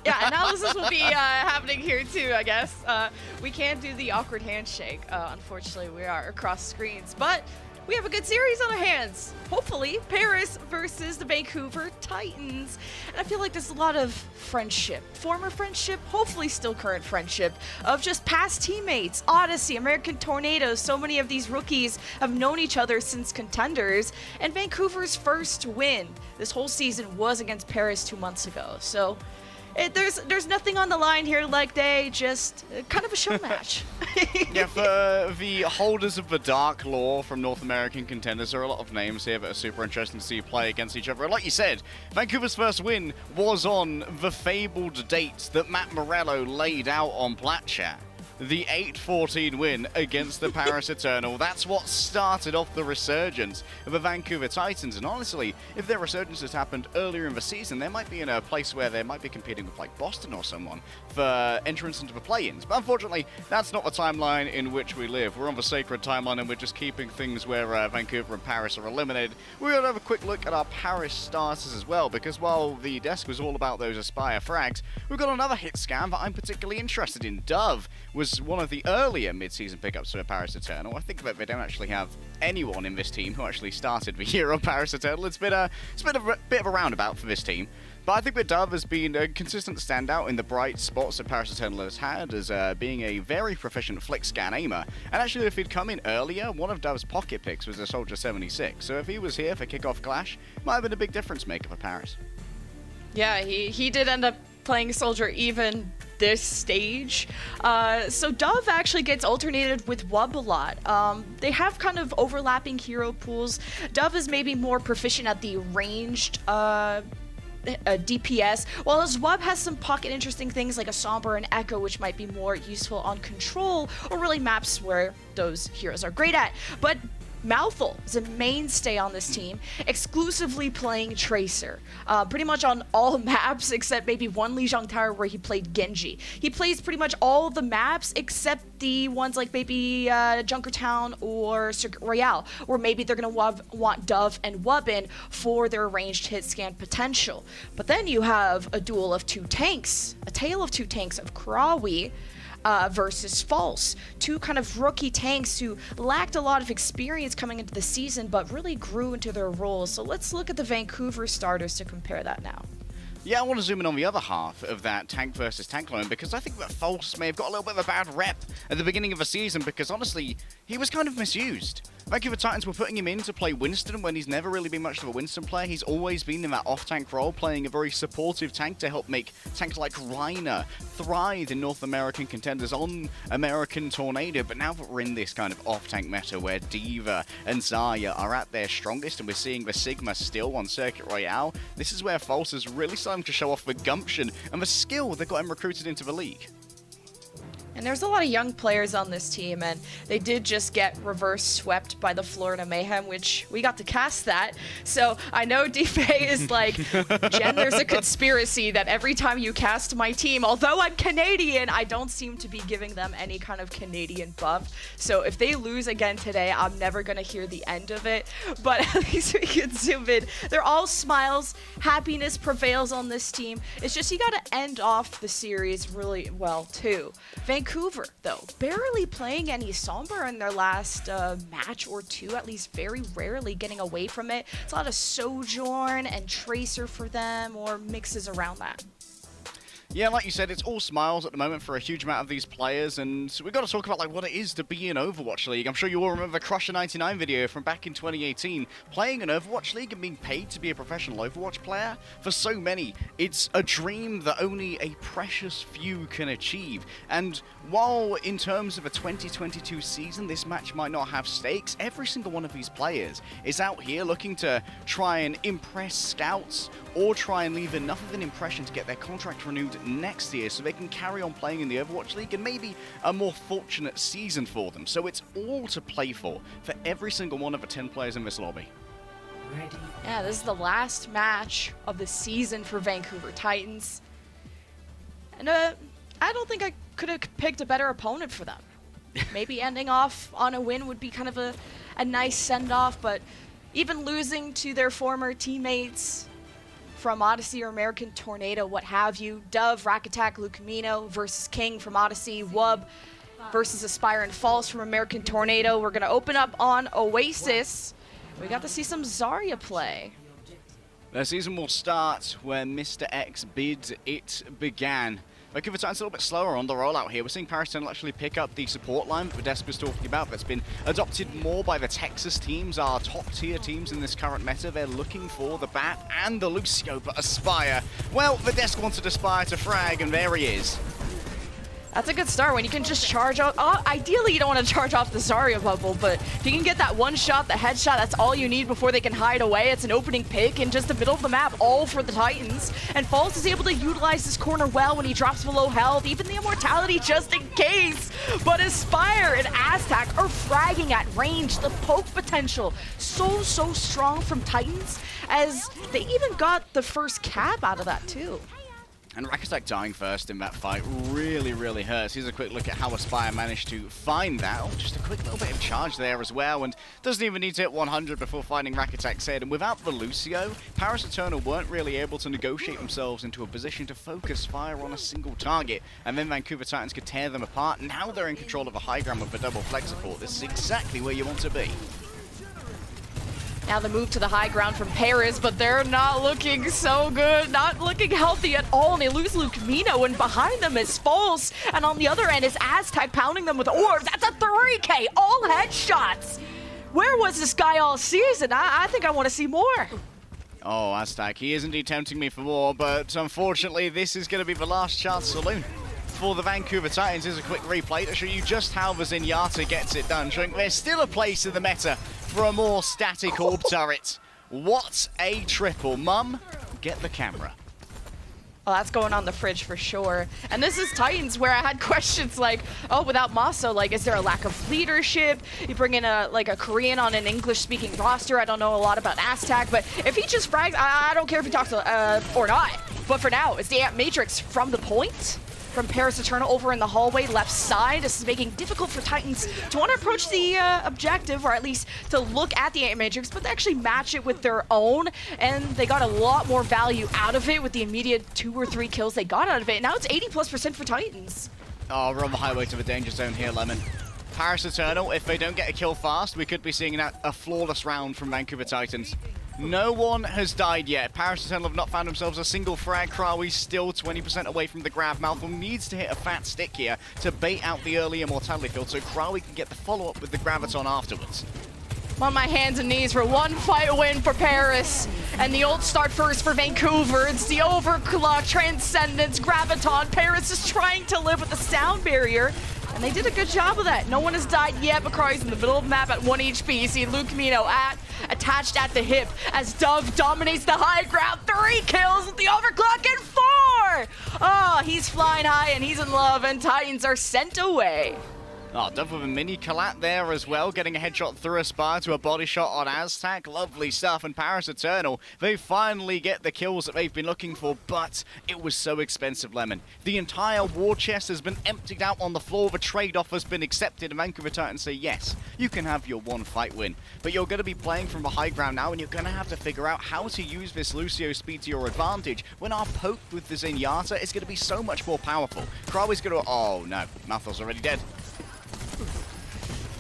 Yeah, analysis will be happening here too, I guess. We can't do the awkward handshake. Unfortunately, we are across screens, but we have a good series on our hands. Hopefully, Paris versus the Vancouver Titans. And I feel like there's a lot of friendship, former friendship, hopefully still current friendship, of just past teammates. Odyssey, American Tornadoes, so many of these rookies have known each other since Contenders. And Vancouver's first win this whole season was against Paris 2 months ago. So there's nothing on the line here, like they just kind of a show match. Yeah, for the holders of the Dark Law from North American Contenders, there are a lot of names here that are super interesting to see play against each other. And like you said, Vancouver's first win was on the fabled date that Matt Morello laid out on Platchat. The 8-14 win against the Paris Eternal. That's what started off the resurgence of the Vancouver Titans. And honestly, if their resurgence has happened earlier in the season, they might be in a place where they might be competing with like Boston or someone for entrance into the play-ins. But unfortunately, that's not the timeline in which we live. We're on the sacred timeline and we're just keeping things where Vancouver and Paris are eliminated. We're going to have a quick look at our Paris starters as well, because while the desk was all about those Aspire frags, we've got another hit scam that I'm particularly interested in. Dove was one of the earlier mid-season pickups for Paris Eternal. I think that they don't actually have anyone in this team who actually started the year on Paris Eternal. It's been a bit of a roundabout for this team. But I think that Dove has been a consistent standout in the bright spots that Paris Eternal has had as being a very proficient flick scan aimer. And actually, if he'd come in earlier, one of Dove's pocket picks was a Soldier 76. So if he was here for kickoff clash, might have been a big difference maker for Paris. Yeah, he did end up playing Soldier even this stage. So Dove actually gets alternated with Wub a lot. They have kind of overlapping hero pools. Dove is maybe more proficient at the ranged DPS, while as Wub has some pocket interesting things like a Somber and Echo, which might be more useful on control or really maps where those heroes are great at. But Malful is a mainstay on this team, exclusively playing Tracer, pretty much on all maps except maybe one Lijiang Tower where he played Genji. He plays pretty much all of the maps except the ones like maybe Junkertown or Circuit Royale, where maybe they're going to want Dove and Wubbin for their ranged hit scan potential. But then you have a duel of two tanks, a tale of two tanks of Krawi versus False. Two kind of rookie tanks who lacked a lot of experience coming into the season, but really grew into their roles. So let's look at the Vancouver starters to compare that now. Yeah, I want to zoom in on the other half of that tank versus tank line, because I think that False may have got a little bit of a bad rep at the beginning of the season, because honestly, he was kind of misused. Vancouver Titans were putting him in to play Winston when he's never really been much of a Winston player. He's always been in that off-tank role, playing a very supportive tank to help make tanks like Reiner thrive in North American Contenders on American Tornado. But now that we're in this kind of off-tank meta where Diva and Zarya are at their strongest, and we're seeing the Sigma still on Circuit Royale, this is where False is really starting to show off the gumption and the skill that got him recruited into the league. And there's a lot of young players on this team, and they did just get reverse swept by the Florida Mayhem, which we got to cast that. So I know DFA is like, Jen, there's a conspiracy that every time you cast my team, although I'm Canadian, I don't seem to be giving them any kind of Canadian buff. So if they lose again today, I'm never going to hear the end of it. But at least we can zoom in. They're all smiles. Happiness prevails on this team. It's just you got to end off the series really well, too. Vancouver, though, barely playing any Somber in their last match or two, at least very rarely getting away from it. It's a lot of Sojourn and Tracer for them, or mixes around that. Yeah, like you said, it's all smiles at the moment for a huge amount of these players, and so we've got to talk about like what it is to be in Overwatch League. I'm sure you all remember the Crusher 99 video from back in 2018, playing an Overwatch League and being paid to be a professional Overwatch player. For so many, it's a dream that only a precious few can achieve. And while in terms of a 2022 season, this match might not have stakes, every single one of these players is out here looking to try and impress scouts or try and leave enough of an impression to get their contract renewed next year so they can carry on playing in the Overwatch League and maybe a more fortunate season for them. So it's all to play for every single one of the 10 players in this lobby. Yeah, this is the last match of the season for Vancouver Titans. And I don't think I could have picked a better opponent for them. Maybe ending off on a win would be kind of a nice send-off, but even losing to their former teammates from Odyssey or American Tornado, what have you. Dove, Rack Attack, Lucamino versus King from Odyssey. Wub versus Aspire and False from American Tornado. We're going to open up on Oasis. We got to see some Zarya play. The season will start where Mr. X bids it began. Vancouver Titans a little bit slower on the rollout here. We're seeing Paris Eternal actually pick up the support line that Vedesk was talking about that's been adopted more by the Texas teams, our top-tier teams in this current meta. They're looking for the Bat and the Lucio, but Aspire, well, Vedesk wanted Aspire to frag, and there he is. That's a good start when you can just charge out. Ideally, you don't want to charge off the Zarya bubble, but if you can get that one shot, the headshot, that's all you need before they can hide away. It's an opening pick in just the middle of the map, all for the Titans. And Falls is able to utilize this corner well when he drops below health, even the immortality just in case. But Aspire and Aztec are fragging at range. The poke potential so strong from Titans, as they even got the first cap out of that too. And Rakatak dying first in that fight really hurts. Here's a quick look at how Aspire managed to find that. Oh, just a quick little bit of charge there as well, and doesn't even need to hit 100 before finding Rakatak's head. And without the Lucio, Paris Eternal weren't really able to negotiate themselves into a position to focus fire on a single target, and then Vancouver Titans could tear them apart. Now they're in control of a high ground with the double flex support. This is exactly where you want to be. Now the move to the high ground from Paris, but they're not looking so good, not looking healthy at all, and they lose Lucamino, and behind them is False, and on the other end is Aztec pounding them with orbs. That's a 3K, all headshots! Where was this guy all season? I think I want to see more. Oh, Aztec, he is indeed tempting me for more, but unfortunately this is going to be the last chance saloon for the Vancouver Titans. Is a quick replay to show you just how the Zenyatta gets it done, showing there's still a place in the meta for a more static orb turret. What a triple. Mum, get the camera. Well, that's going on the fridge for sure. And this is Titans, where I had questions like, oh, without Maso, like, is there a lack of leadership? You bring in a Korean on an English-speaking roster. I don't know a lot about Aztec, but if he just frags, I don't care if he talks or not. But for now, it's the Ant Matrix from the point. From Paris Eternal over in the hallway left side. This is making it difficult for Titans to want to approach the objective, or at least to look at the Ant Matrix, but they actually match it with their own, and they got a lot more value out of it with the immediate 2 or 3 kills they got out of it. Now it's 80+% for Titans. Oh, we're on the highway to the danger zone here, Lemon. Paris Eternal, if they don't get a kill fast, we could be seeing a flawless round from Vancouver Titans. No one has died yet. Paris Eternal have not found themselves a single frag. Krawi's still 20% away from the grab. Malcolm needs to hit a fat stick here to bait out the early immortality field so Krawi can get the follow-up with the Graviton afterwards. I'm on my hands and knees for one fight win for Paris. And the old start first for Vancouver. It's the Overclock, Transcendence, Graviton. Paris is trying to live with the sound barrier. And they did a good job of that. No one has died yet, but Krawi's in the middle of the map at 1 HP. See Lucamino attached at the hip as Dove dominates the high ground. 3 kills with the Overclock and 4! Oh, he's flying high and he's in love, and Titans are sent away. Oh, Dove with a mini collat there as well, getting a headshot through Aspire to a body shot on Aztec. Lovely stuff. And Paris Eternal, they finally get the kills that they've been looking for, but it was so expensive, Lemon. The entire war chest has been emptied out on the floor. The trade-off has been accepted, and Vancouver Titans say, yes, you can have your one fight win, but you're going to be playing from the high ground now, and you're going to have to figure out how to use this Lucio speed to your advantage when our poke with the Zenyatta is going to be so much more powerful. Krawi's going to... Oh, no. Malthor's already dead.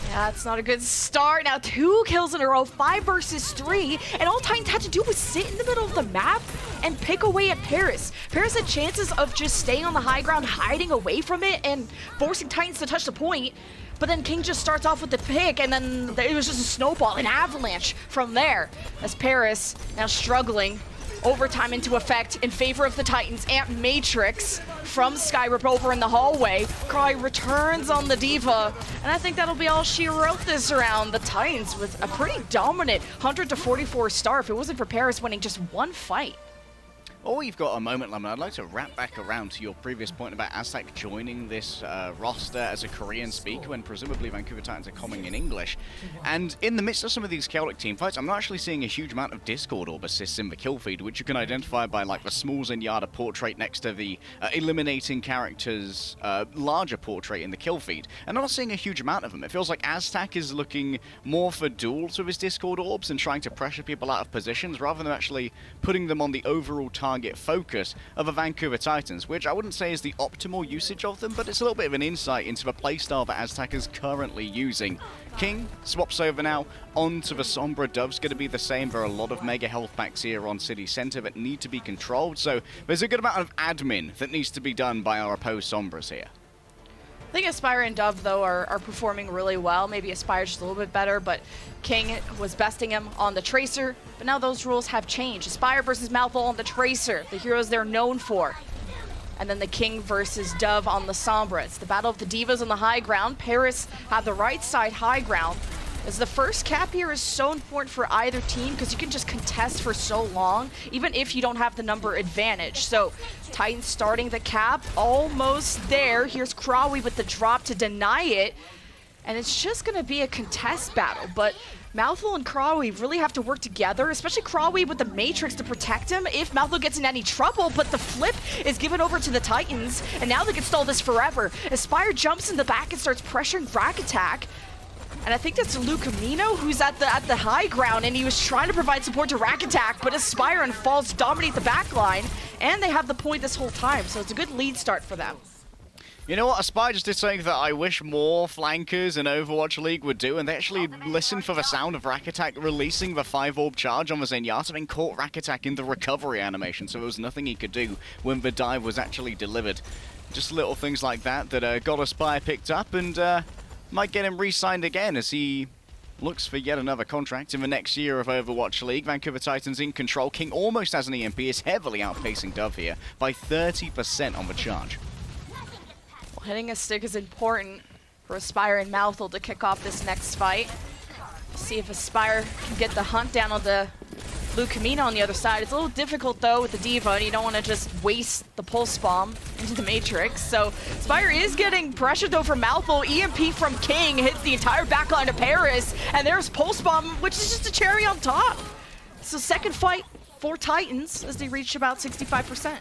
Yeah, it's not a good start. Now 2 kills in a row, 5 versus 3, and all Titans had to do was sit in the middle of the map and pick away at Paris. Paris had chances of just staying on the high ground, hiding away from it, and forcing Titans to touch the point. But then King just starts off with the pick, and then it was just a snowball, an avalanche from there. As Paris now struggling. Overtime into effect in favor of the Titans. Ant Matrix from Skyrip over in the hallway. Krawi returns on the Diva, and I think that'll be all she wrote this round. The Titans with a pretty dominant 100-44 start. If it wasn't for Paris winning just 1 fight. Oh, we've got a moment, Lemon. I'd like to wrap back around to your previous point about Aztec joining this roster as a Korean speaker when presumably Vancouver Titans are coming in English. And in the midst of some of these chaotic team fights, I'm not actually seeing a huge amount of Discord orb assists in the kill feed, which you can identify by like the small Zenyatta portrait next to the eliminating character's larger portrait in the kill feed. And I'm not seeing a huge amount of them. It feels like Aztec is looking more for duels with his Discord orbs and trying to pressure people out of positions rather than actually putting them on the overall target focus of the Vancouver Titans, which I wouldn't say is the optimal usage of them, but it's a little bit of an insight into the playstyle that Aztec is currently using. King swaps over now onto the Sombra. Dove's going to be the same. There are a lot of mega health packs here on City Center that need to be controlled, so there's a good amount of admin that needs to be done by our opposed Sombras here. I think Aspire and Dove, though, are performing really well. Maybe Aspire just a little bit better, but King was besting him on the Tracer. But now those rules have changed. Aspire versus Malthol on the Tracer, the heroes they're known for. And then the King versus Dove on the Sombra. It's the battle of the divas on the high ground. Paris had the right side high ground. As the first cap here is so important for either team because you can just contest for so long, even if you don't have the number advantage. So Titans starting the cap, almost there. Here's Krawi with the drop to deny it. And it's just going to be a contest battle. But Malthol and Krawi really have to work together, especially Krawi with the Matrix to protect him if Malthol gets in any trouble. But the flip is given over to the Titans, and now they can stall this forever. Aspire jumps in the back and starts pressuring Rack Attack. And I think that's Lucamino who's at the high ground, and he was trying to provide support to Rack Attack, but Aspire and Falls dominate the back line, and they have the point this whole time, so it's a good lead start for them. You know what, Aspire just did something that I wish more flankers in Overwatch League would do, and they actually listened for the sound of Rack Attack releasing the 5-orb charge on the Zenyatta and caught Rack Attack in the recovery animation, so there was nothing he could do when the dive was actually delivered. Just little things like that got Aspire picked up, and might get him re-signed again as he looks for yet another contract in the next year of Overwatch League. Vancouver Titans in control. King almost has an EMP, is heavily outpacing Dove here by 30% on the charge. Well, hitting a stick is important for Aspire and Malthol to kick off this next fight. See if Aspire can get the hunt down on the Lucamino on the other side. It's a little difficult though with the Diva, and you don't want to just waste the pulse bomb into the Matrix. So Aspire is getting pressured though from Malthol. EMP from King hits the entire backline of Paris, and there's pulse bomb, which is just a cherry on top. So second fight for Titans as they reach about 65%.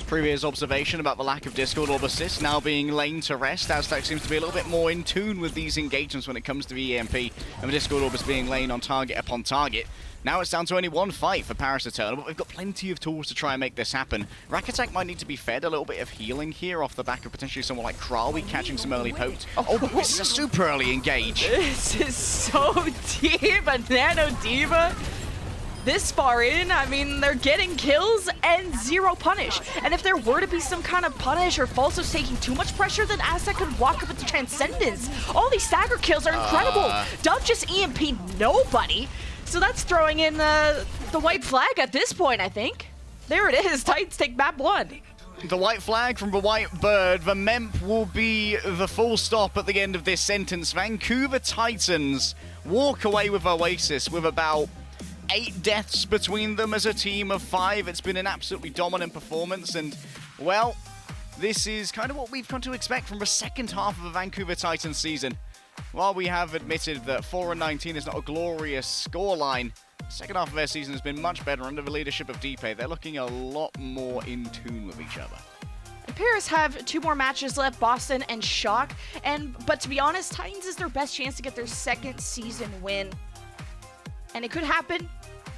Previous observation about the lack of Discord orb assist now being laid to rest. Aztec seems to be a little bit more in tune with these engagements when it comes to the EMP, and the Discord orb is being laid on target upon target. Now it's down to only one fight for Paris Eternal, but we've got plenty of tools to try and make this happen. Rack Attack might need to be fed a little bit of healing here off the back of potentially someone like Krawi catching some early pokes. Oh, but this is a super early engage. This is so deep, a Nano Diva. This far in, I mean, they're getting kills and zero punish. And if there were to be some kind of punish or Falso's taking too much pressure, then Aztec could walk up with the Transcendence. All these stagger kills are incredible. Dove just EMP'd nobody. So that's throwing in the white flag at this point, I think. There it is. Titans take map 1. The white flag from the white bird. The MEMP will be the full stop at the end of this sentence. Vancouver Titans walk away with Oasis with about 8 deaths between them as a team of 5. It's been an absolutely dominant performance, and, well, this is kind of what we've come to expect from the second half of the Vancouver Titans season. While we have admitted that 4-19 is not a glorious scoreline, the second half of their season has been much better under the leadership of Deepe. They're looking a lot more in tune with each other. Paris have 2 more matches left, Boston and Shock, but to be honest, Titans is their best chance to get their second season win. And it could happen,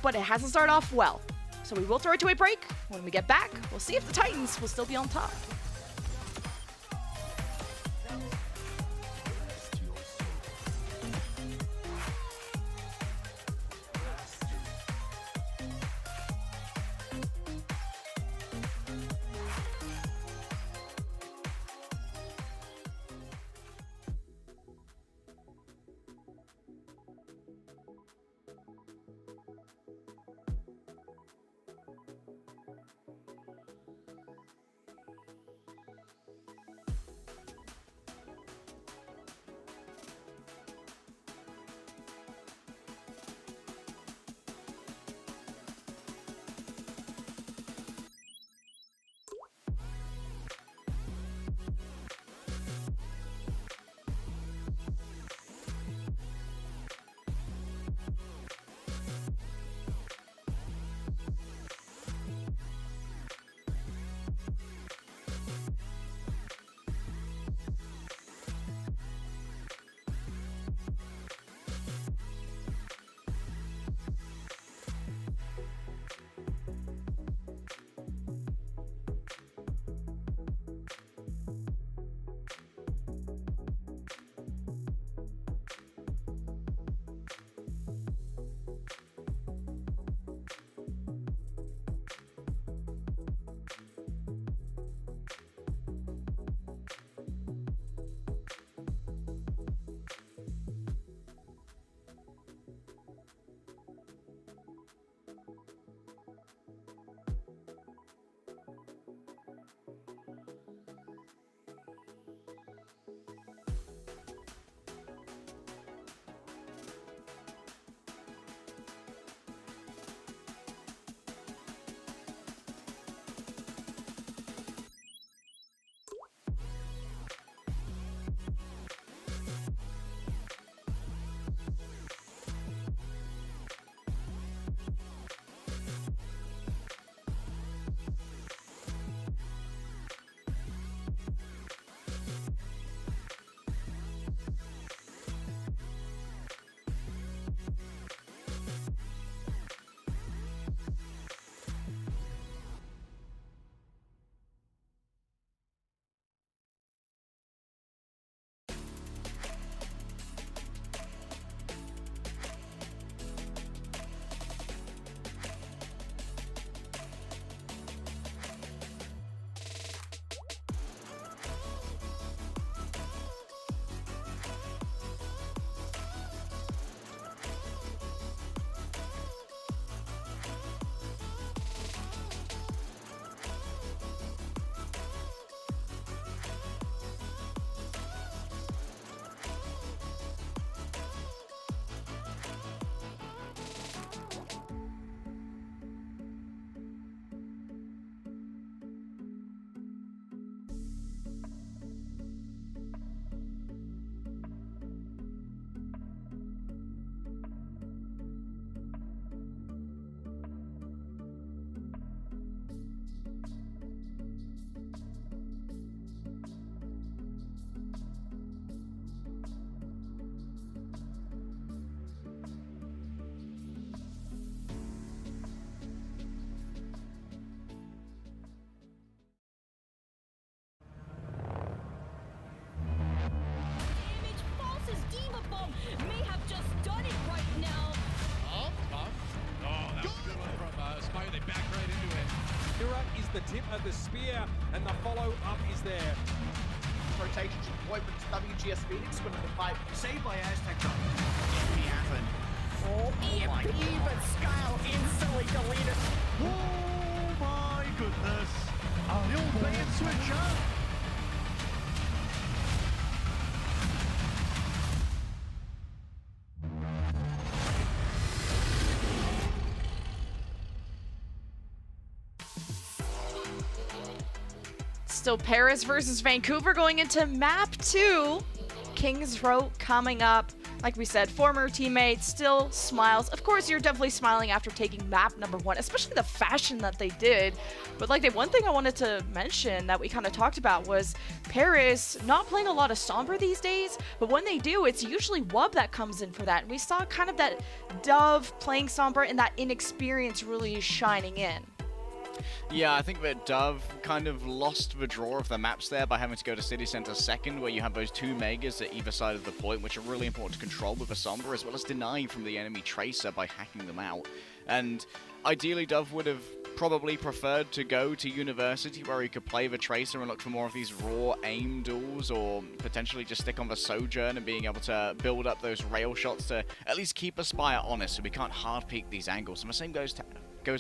but it hasn't started off well. So we will throw it to a break. When we get back, we'll see if the Titans will still be on top. fear, and the follow-up is there. Rotation deployment to WGS Phoenix winning the fight. Saved by Aztec though. Oh my EMP, but Skyle instantly deleted. Oh my goodness. A little bait and switcher. Still Paris versus Vancouver going into map 2. Kings Row coming up. Like we said, former teammate still smiles. Of course, you're definitely smiling after taking map number 1, especially the fashion that they did. But like the one thing I wanted to mention that we kind of talked about was Paris not playing a lot of Sombra these days, but when they do, it's usually Wub that comes in for that. And we saw kind of that Dove playing Sombra and that inexperience really shining in. Yeah, I think that Dove kind of lost the draw of the maps there by having to go to City Center second, where you have those 2 Megas at either side of the point, which are really important to control with the Sombra, as well as deny from the enemy Tracer by hacking them out. And ideally, Dove would have probably preferred to go to University, where he could play the Tracer and look for more of these raw aim duels, or potentially just stick on the Sojourn and being able to build up those rail shots to at least keep Aspire honest, so we can't hard peek these angles. And the same goes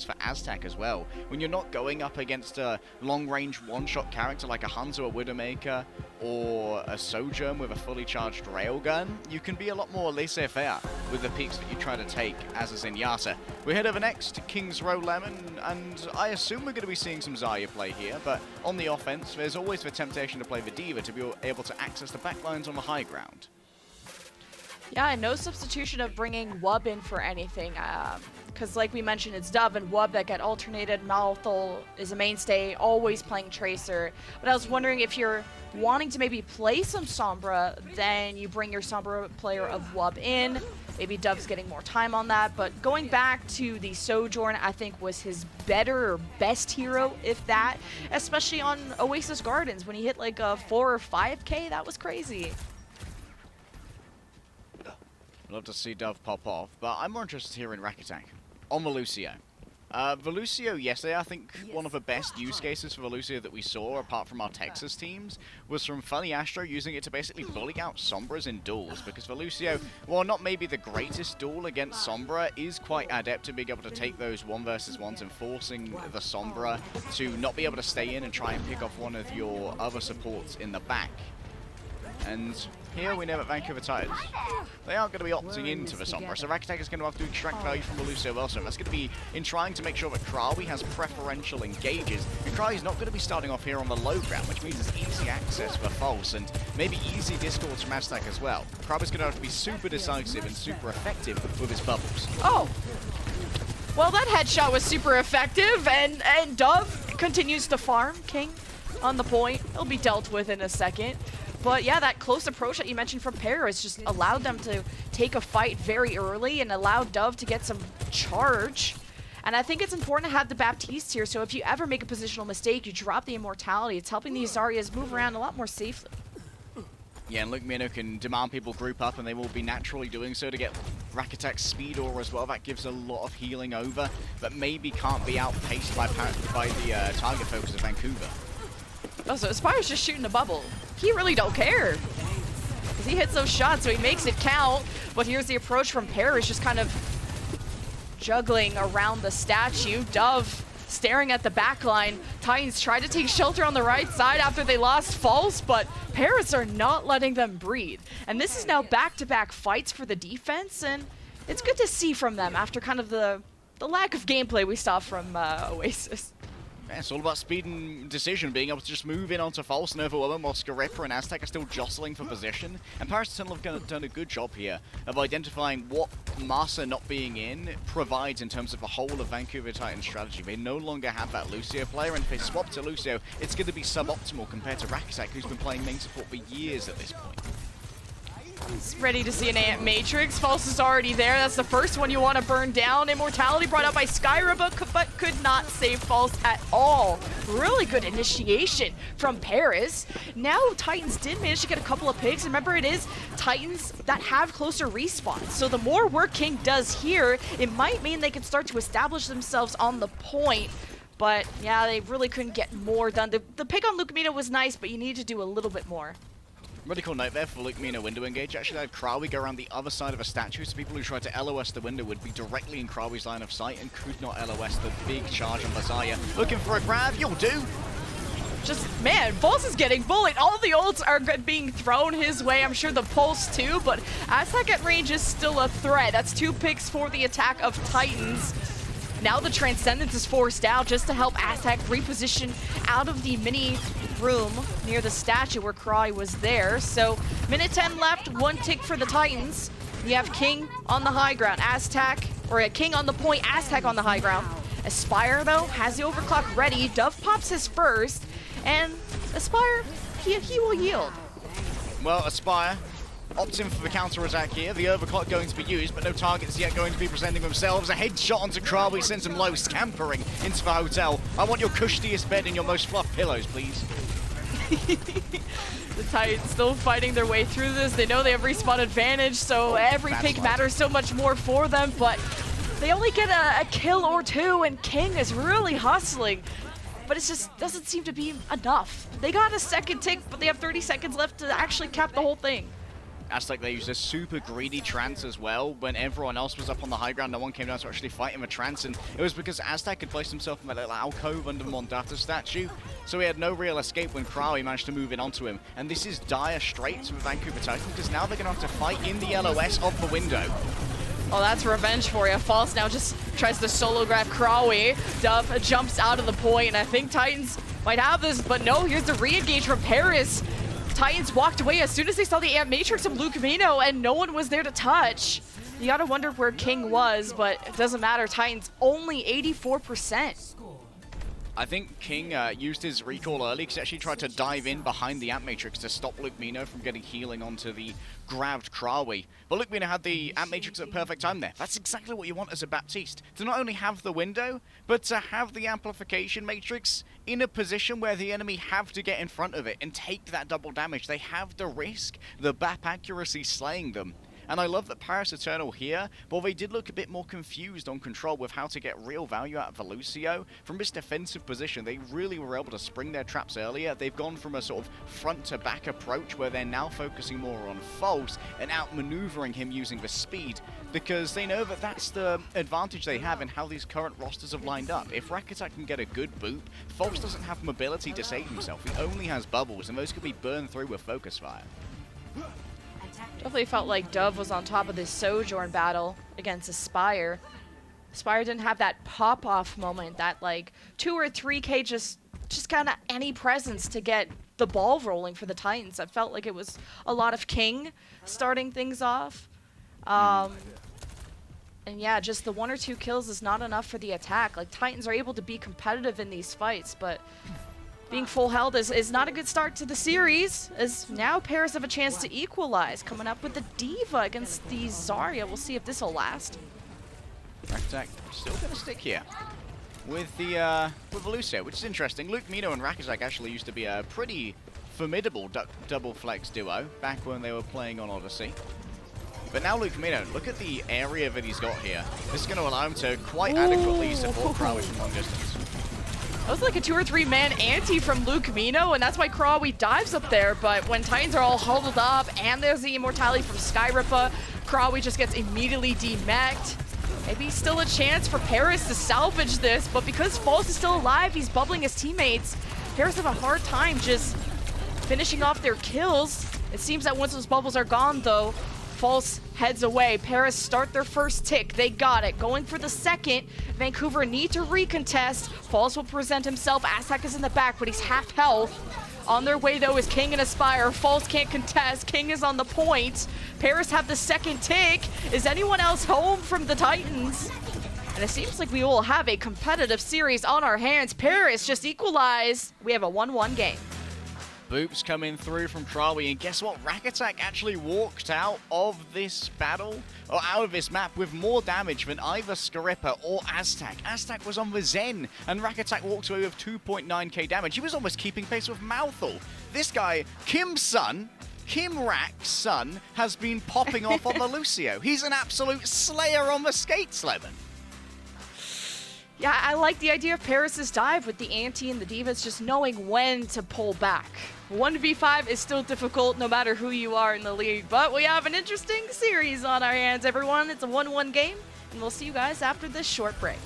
for Aztec as well. When you're not going up against a long-range one-shot character like a Hanzo, a Widowmaker, or a Sojourn with a fully charged railgun, you can be a lot more laissez-faire with the peaks that you try to take, as is in Yasa. We head over next to Kings Row Lemon, and I assume we're going to be seeing some Zarya play here, but on the offense, there's always the temptation to play the Diva to be able to access the backlines on the high ground. Yeah, and no substitution of bringing Wub in for anything. Because like we mentioned, it's Dove and Wub that get alternated. Malthol is a mainstay, always playing Tracer. But I was wondering if you're wanting to maybe play some Sombra, then you bring your Sombra player of Wub in. Maybe Dove's getting more time on that. But going back to the Sojourn, I think was his better or best hero, if that. Especially on Oasis Gardens, when he hit like a 4 or 5K, that was crazy. I'd love to see Dove pop off, but I'm more interested here in Rack Attack on Velucio. Velucio yesterday, I think one of the best use cases for Velucio that we saw, apart from our Texas teams, was from Funny Astro using it to basically bully out Sombras in duels, because Velucio, while not maybe the greatest duel against Sombra, is quite adept at being able to take those 1 versus 1s and forcing the Sombra to not be able to stay in and try and pick off one of your other supports in the back. And here we know that Vancouver Titans, they aren't going to be opting into the Sombra, so Rakitek is going to have to extract value from Velucio also. That's going to be in trying to make sure that Krawi has preferential engages, and Krawi's not going to be starting off here on the low ground, which means it's easy access for False, and maybe easy discords from Aztec as well. Krawi's going to have to be super decisive and super effective with his bubbles. Oh! Well, that headshot was super effective, and Dove continues to farm King on the point. He'll be dealt with in a second. But yeah, that close approach that you mentioned from Paris just allowed them to take a fight very early and allowed Dove to get some charge. And I think it's important to have the Baptiste here, so if you ever make a positional mistake, you drop the Immortality. It's helping these Zaryas move around a lot more safely. Yeah, and Luke Mino can demand people group up, and they will be naturally doing so to get Rakitek's speed aura as well. That gives a lot of healing over, but maybe can't be outpaced by the target focus of Vancouver. Oh, so Aspire's just shooting a bubble. He really don't care. Because he hits those shots, so he makes it count. But here's the approach from Paris, just kind of juggling around the statue. Dove staring at the back line. Titans tried to take shelter on the right side after they lost False, but Paris are not letting them breathe. And this is now back-to-back fights for the defense, and it's good to see from them after kind of the lack of gameplay we saw from Oasis. Yeah, it's all about speed and decision, being able to just move in onto False and overwhelm while Scaripper and Aztec are still jostling for position. And Paris Eternal have done a good job here of identifying what Masa not being in provides in terms of the whole of Vancouver Titans strategy. They no longer have that Lucio player, and if they swap to Lucio, it's going to be suboptimal compared to Rakitek, who's been playing main support for years at this point. He's ready to see an Ant Matrix. False is already there. That's the first one you want to burn down. Immortality brought up by Skyra, but could not save False at all. Really good initiation from Paris. Now Titans did manage to get a couple of picks. Remember, it is Titans that have closer respawns. So the more work King does here, it might mean they can start to establish themselves on the point. But yeah, they really couldn't get more done. The pick on Lucamino was nice, but you need to do a little bit more. Really cool note there for Lucamino window engage. Actually had Krawi go around the other side of a statue, so people who tried to LOS the window would be directly in Krawi's line of sight and could not LOS the big charge on Bazaya. Looking for a grab, you'll do. Just, man, Pulse is getting bullied. All the ults are being thrown his way. I'm sure the Pulse too, but Aztec at range is still a threat. That's 2 picks for the attack of Titans. Now the Transcendence is forced out just to help Aztec reposition out of the mini room near the statue where Krawi was there. So, minute 10 left, 1 tick for the Titans. You have King on the high ground, Aztec, or a King on the point, Aztec on the high ground. Aspire, though, has the overclock ready. Dove pops his first, and Aspire, he will yield. Well, Aspire opts in for the counter-attack here. The overclock going to be used, but no targets yet going to be presenting themselves. A headshot onto Krawi sends him low, scampering into the hotel. I want your cushiest bed and your most fluffed pillows, please. The Titans still fighting their way through this. They know they have respawn advantage, so every pick matters so much more for them, but they only get a kill or 2, and King is really hustling. But it just doesn't seem to be enough. They got a second tick, but they have 30 seconds left to actually cap the whole thing. Aztec, they used a super greedy trance as well. When everyone else was up on the high ground, no one came down to actually fight him a trance, and it was because Aztec had placed himself in that little alcove under Mondata's statue, so he had no real escape when Krawi managed to move in onto him. And this is dire straits for Vancouver Titans, because now they're going to have to fight in the LOS of the window. Oh, that's revenge for you. False now just tries to solo grab Krawi. Dove jumps out of the point, and I think Titans might have this, but no, here's the re-engage from Paris. Titans walked away as soon as they saw the Amp Matrix of Lucamino, and no one was there to touch. You gotta wonder where King was, but it doesn't matter. Titans only 84%. I think King used his recall early because he actually tried to dive in behind the Amp Matrix to stop Lucamino from getting healing onto the grabbed Krawi. But Lucamino had the Amp Matrix at the perfect time there. That's exactly what you want as a Baptiste. To not only have the window, but to have the Amplification Matrix in a position where the enemy have to get in front of it and take that double damage. They have the risk, the BAP accuracy slaying them. And I love that Paris Eternal here, but they did look a bit more confused on control with how to get real value out of Velucio. From this defensive position, they really were able to spring their traps earlier. They've gone from a sort of front-to-back approach where they're now focusing more on False and outmaneuvering him using the speed, because they know that that's the advantage they have in how these current rosters have lined up. If Rakitic can get a good boop, False doesn't have mobility to save himself. He only has bubbles, and those could be burned through with focus fire. Definitely felt like Dove was on top of this Sojourn battle against Aspire. Aspire didn't have that pop-off moment, that like 2 or 3K just kind of any presence to get the ball rolling for the Titans. I felt like it was a lot of King starting things off. And yeah, just the 1 or 2 kills is not enough for the attack. Like, Titans are able to be competitive in these fights, but being full held is not a good start to the series, as now Paris have a chance to equalize, coming up with the Diva against the Zarya. We'll see if this will last. Rakitic still going to stick here with the Velucio, which is interesting. Lucamino and Rakitic actually used to be a pretty formidable double flex duo back when they were playing on Odyssey. But now Lucamino, look at the area that he's got here. This is going to allow him to quite adequately support Krawi from long distance. That was like a 2 or 3 man ante from Lucamino, and that's why Krawi dives up there. But when Titans are all huddled up, and there's the immortality from Skyrippa, Krawi just gets immediately demeched. Maybe still a chance for Paris to salvage this, but because False is still alive, he's bubbling his teammates. Paris have a hard time just finishing off their kills. It seems that once those bubbles are gone, though, False heads away. Paris start their first tick. They got it. Going for the second. Vancouver need to recontest. False will present himself. Aztec is in the back, but he's half health. On their way, though, is King and Aspire. False can't contest. King is on the point. Paris have the second tick. Is anyone else home from the Titans? And it seems like we will have a competitive series on our hands. Paris just equalized. We have a 1-1 game. Boops coming through from Krawi, and guess what? Rakitic actually walked out of this battle, or out of this map, with more damage than either Skyrippa or Aztec. Aztec was on the Zen, and Rakitic walked away with 2.9k damage. He was almost keeping pace with Mouthful. This guy, Kim Rack's son, has been popping off on the Lucio. He's an absolute slayer on the skates, Lemon. Yeah, I like the idea of Paris's dive with the Anti and the Divas just knowing when to pull back. 1v5 is still difficult no matter who you are in the league, but we have an interesting series on our hands, everyone. It's a 1-1 game, and we'll see you guys after this short break.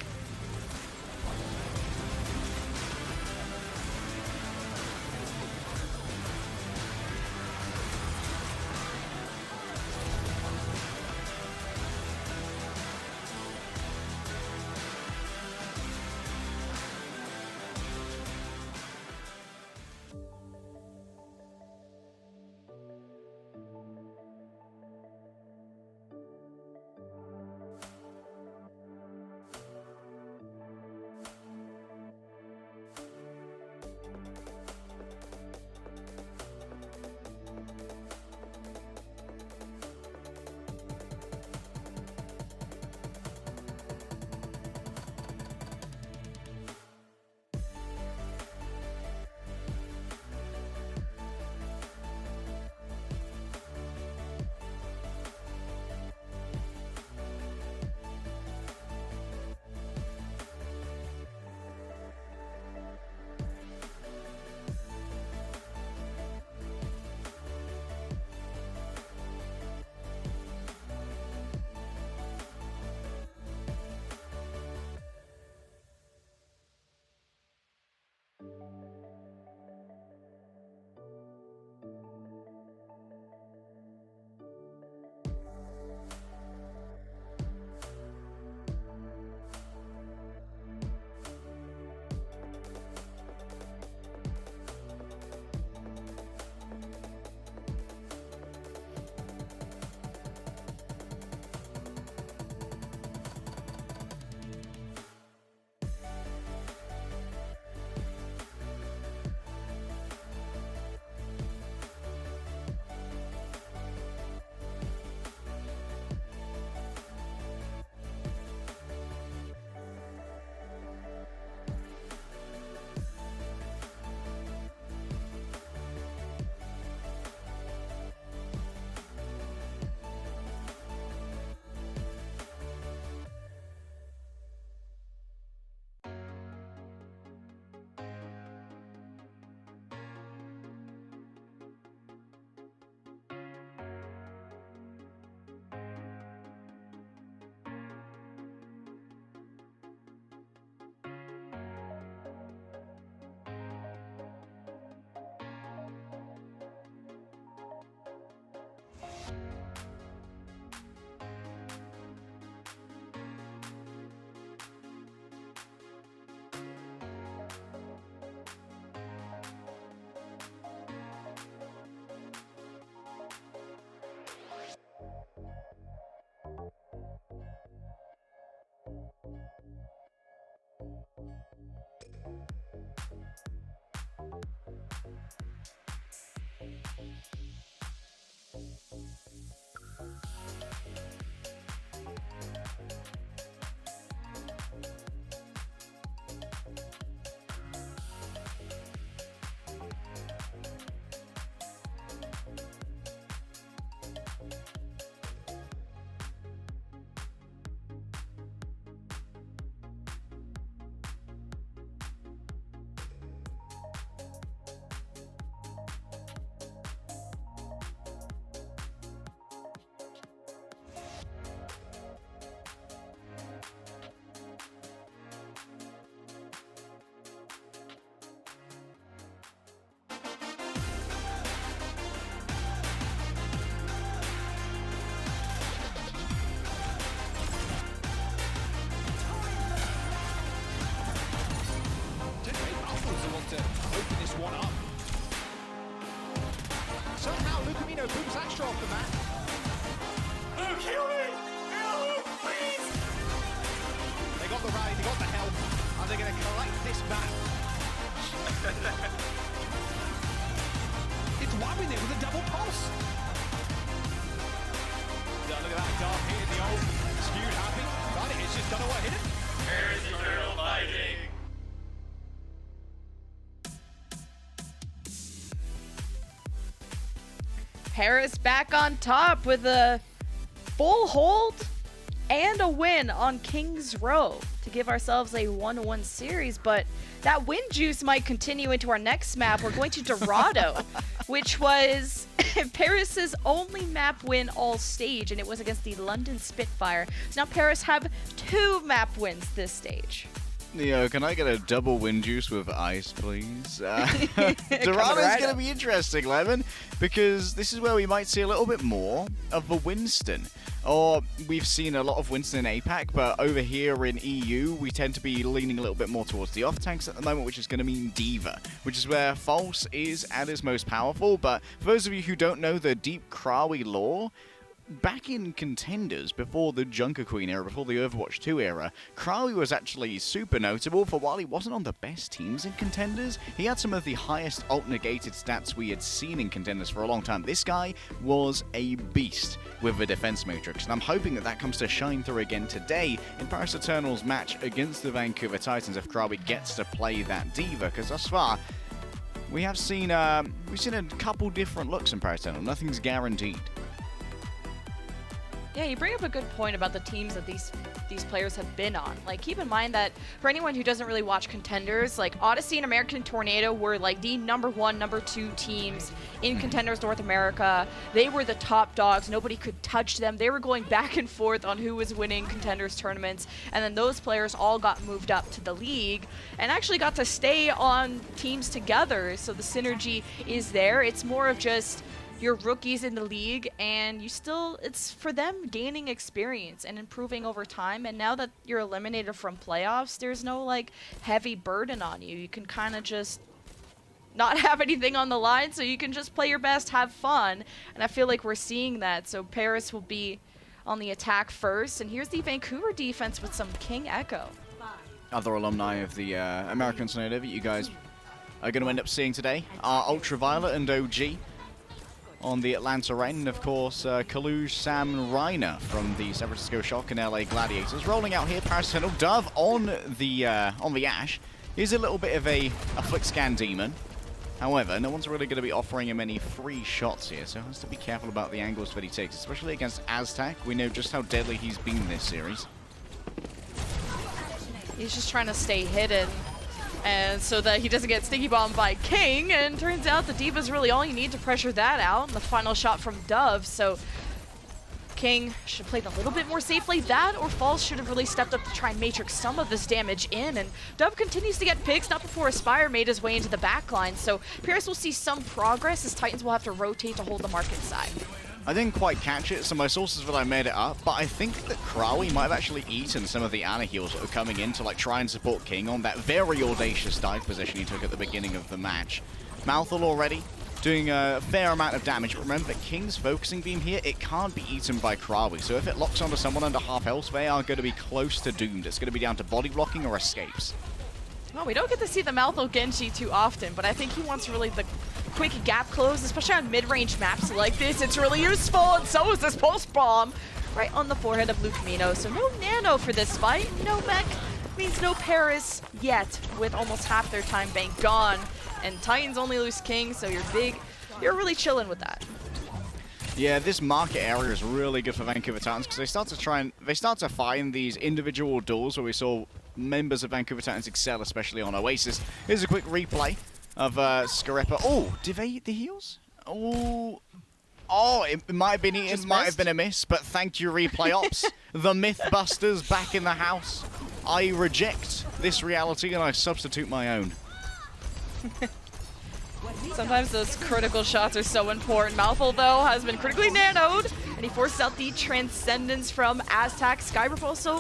Booms extra off the mat. Luke, heal me! Luke, please! They got the rally, they got the help, and they're going to collect this back. It's Wabbing it with a double pulse. Look at that dart hitting the old skewed happy. Right, it's just done away hit it. Here's eternal fighting! Paris back on top with a full hold and a win on King's Row to give ourselves a 1-1 series, but that win juice might continue into our next map. We're going to Dorado, which was Paris's only map win all stage, and it was against the London Spitfire. So now Paris have 2 map wins this stage. Neo, can I get a double win juice with ice, please? Dorado's right going to up. be interesting, Lemon, because this is where we might see a little bit more of a Winston. Or we've seen a lot of Winston in APAC, but over here in EU, we tend to be leaning a little bit more towards the off-tanks at the moment, which is going to mean Diva, which is where False is at its most powerful. But for those of you who don't know the deep Krawi lore, back in Contenders, before the Junker Queen era, before the Overwatch 2 era, Krawi was actually super notable for while he wasn't on the best teams in Contenders, he had some of the highest ult-negated stats we had seen in Contenders for a long time. This guy was a beast with the defense matrix, and I'm hoping that that comes to shine through again today in Paris Eternal's match against the Vancouver Titans if Krawi gets to play that Diva, because thus far, we've seen a couple different looks in Paris Eternal. Nothing's guaranteed. Yeah, you bring up a good point about the teams that these players have been on. Like, keep in mind that for anyone who doesn't really watch Contenders, like Odyssey and American Tornado were like the #1, #2 teams in Contenders North America. They were the top dogs. Nobody could touch them. They were going back and forth on who was winning Contenders tournaments, and then those players all got moved up to the league and actually got to stay on teams together. So the synergy is there. It's more of just your rookies in the league, and it's for them gaining experience and improving over time. And now that you're eliminated from playoffs, there's no like heavy burden on you. You can kind of just not have anything on the line, so you can just play your best, have fun. And I feel like we're seeing that. So Paris will be on the attack first, and here's the Vancouver defense with some King Echo. Other alumni of the American Tornado that you guys are going to end up seeing today are Ultraviolet and OG on the Atlanta Reign, and of course Kaluj, Sam, and Reiner from the San Francisco Shock and LA Gladiators. Rolling out here, Paris Eternal, Dove on the Ash. He's a little bit of a flick scan demon. However, no one's really going to be offering him any free shots here, so he has to be careful about the angles that he takes, especially against Aztec. We know just how deadly he's been this series. He's just trying to stay hidden, and so that he doesn't get sticky bombed by King, and turns out the Diva's really all you need to pressure that out. And the final shot from Dove, so King should play a little bit more safely. That or False should have really stepped up to try and matrix some of this damage in, and Dove continues to get picks, not before Aspire made his way into the backline. So Paris will see some progress as Titans will have to rotate to hold the market side. I didn't quite catch it, so my sources that I made it up, but I think that Krawi might have actually eaten some of the Ana heals that are coming in to like try and support King on that very audacious dive position he took at the beginning of the match. Mouthful already doing a fair amount of damage, but remember that King's focusing beam here, it can't be eaten by Krawi, so if it locks onto someone under half health, they are going to be close to doomed. It's going to be down to body blocking or escapes. Well, we don't get to see the Malthus Genji too often, but I think he wants really the quick gap close, especially on mid-range maps like this. It's really useful, and so is this pulse bomb right on the forehead of Lucamino. So no nano for this fight. No mech means no Paris yet, with almost half their time bank gone. And Titans only lose King, so you're really chilling with that. Yeah, this market area is really good for Vancouver Titans because they start to find these individual duels where we saw members of Vancouver Titans excel, especially on Oasis. Here's a quick replay of Scareppa. Oh, did they eat the heals? Oh, it might have been eaten, might have been a miss, but thank you, replay ops. The Mythbusters back in the house. I reject this reality and I substitute my own. Sometimes those critical shots are so important. Malthus, though, has been critically nanoed, and he forces out the Transcendence from Aztec. Skybreath also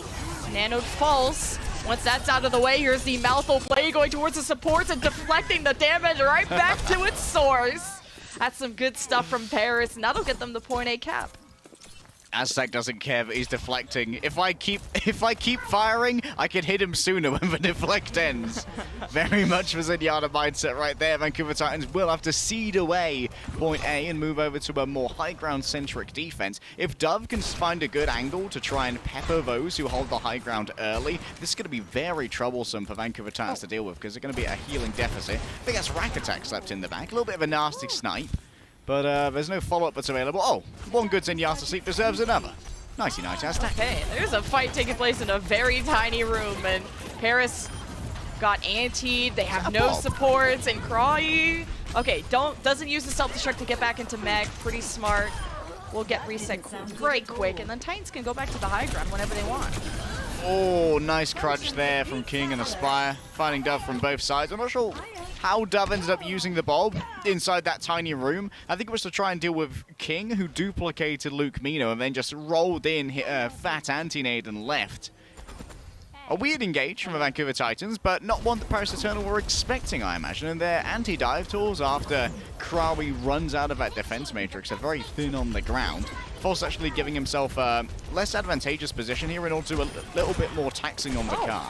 nanoed False. Once that's out of the way, here's the Malthus play going towards the supports and deflecting the damage right back to its source. That's some good stuff from Paris, and that'll get them the point A cap. Aztec doesn't care that he's deflecting. If I keep firing, I can hit him sooner when the deflect ends. Very much the Zenyatta mindset right there. Vancouver Titans will have to cede away point A and move over to a more high ground centric defense. If Dove can find a good angle to try and pepper those who hold the high ground early, this is going to be very troublesome for Vancouver Titans to deal with because they're going to be a healing deficit. I think that's Rack Attack slept in the back. A little bit of a nasty snipe. But there's no follow-up that's available. Oh, one good Zenyatta sleep deserves another. Nicey nice, Aztec. Okay, there's a fight taking place in a very tiny room, and Paris got antied. They have no supports, and Crawley, okay, doesn't use the self-destruct to get back into mech. Pretty smart. Will get reset very quick, and then Titans can go back to the high ground whenever they want. Oh, nice crutch there from King and Aspire, finding Dove from both sides. I'm not sure how Dove ended up using the bulb inside that tiny room. I think it was to try and deal with King, who duplicated Luke Mino and then just rolled in, hit a fat anti-nade and left. A weird engage from the Vancouver Titans, but not one that Paris Eternal were expecting, I imagine. And their anti-dive tools after Krawi runs out of that defense matrix are very thin on the ground. False actually giving himself a less advantageous position here in order to do a little bit more taxing on the car.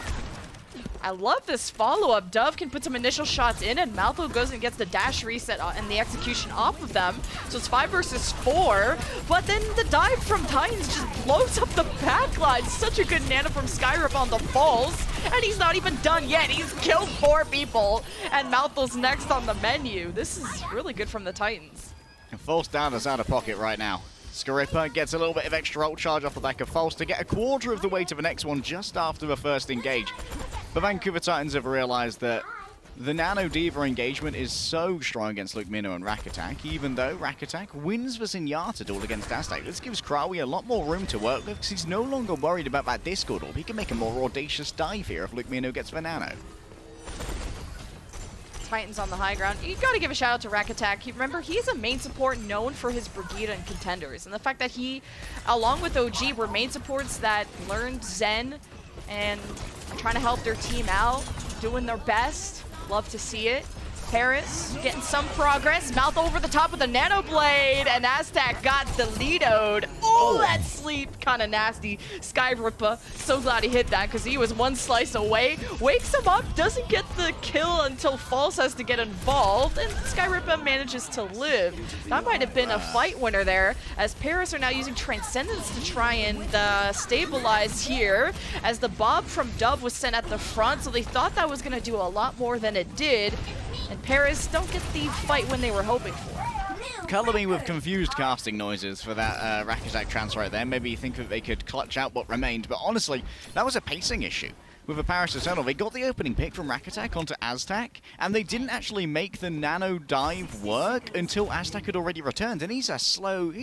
I love this follow-up. Dove can put some initial shots in, and Maltho goes and gets the dash reset and the execution off of them. So it's 5 versus 4, but then the dive from Titans just blows up the backline. Such a good nano from Skyrip on the falls, and he's not even done yet. He's killed 4 people, and Maltho's next on the menu. This is really good from the Titans. And False down is out of pocket right now. Scarippa gets a little bit of extra ult charge off the back of False to get a quarter of the way to the next one just after the first engage. The Vancouver Titans have realized that the Nano Diva engagement is so strong against Luke Mino and Rack Attack, even though Rack Attack wins the Zenyatta duel against Aztec. This gives Krawi a lot more room to work with because he's no longer worried about that Discord orb. He can make a more audacious dive here if Luke Mino gets the Nano. Titans on the high ground. You gotta give a shout out to Rack Attack. Remember, he's a main support known for his Brigida and contenders. And the fact that he, along with OG, were main supports that learned Zen and are trying to help their team out, doing their best. Love to see it. Paris getting some progress. Mouth over the top with a Nano Blade, and Aztec got deleted. Oh, that sleep, kind of nasty. Skyripper, so glad he hit that because he was one slice away. Wakes him up, doesn't get the kill until False has to get involved, and Skyripper manages to live. That might have been a fight winner there, as Paris are now using Transcendence to try and stabilize here, as the Bob from Dove was sent at the front, so they thought that was going to do a lot more than it did. And Paris don't get the fight when they were hoping for. Color me with confused casting noises for that Rack Attack transfer right there. Maybe you think that they could clutch out what remained, but honestly, that was a pacing issue. With the Paris Eternal, they got the opening pick from Rack Attack onto Aztec, and they didn't actually make the Nano Dive work until Aztec had already returned. And he's a slow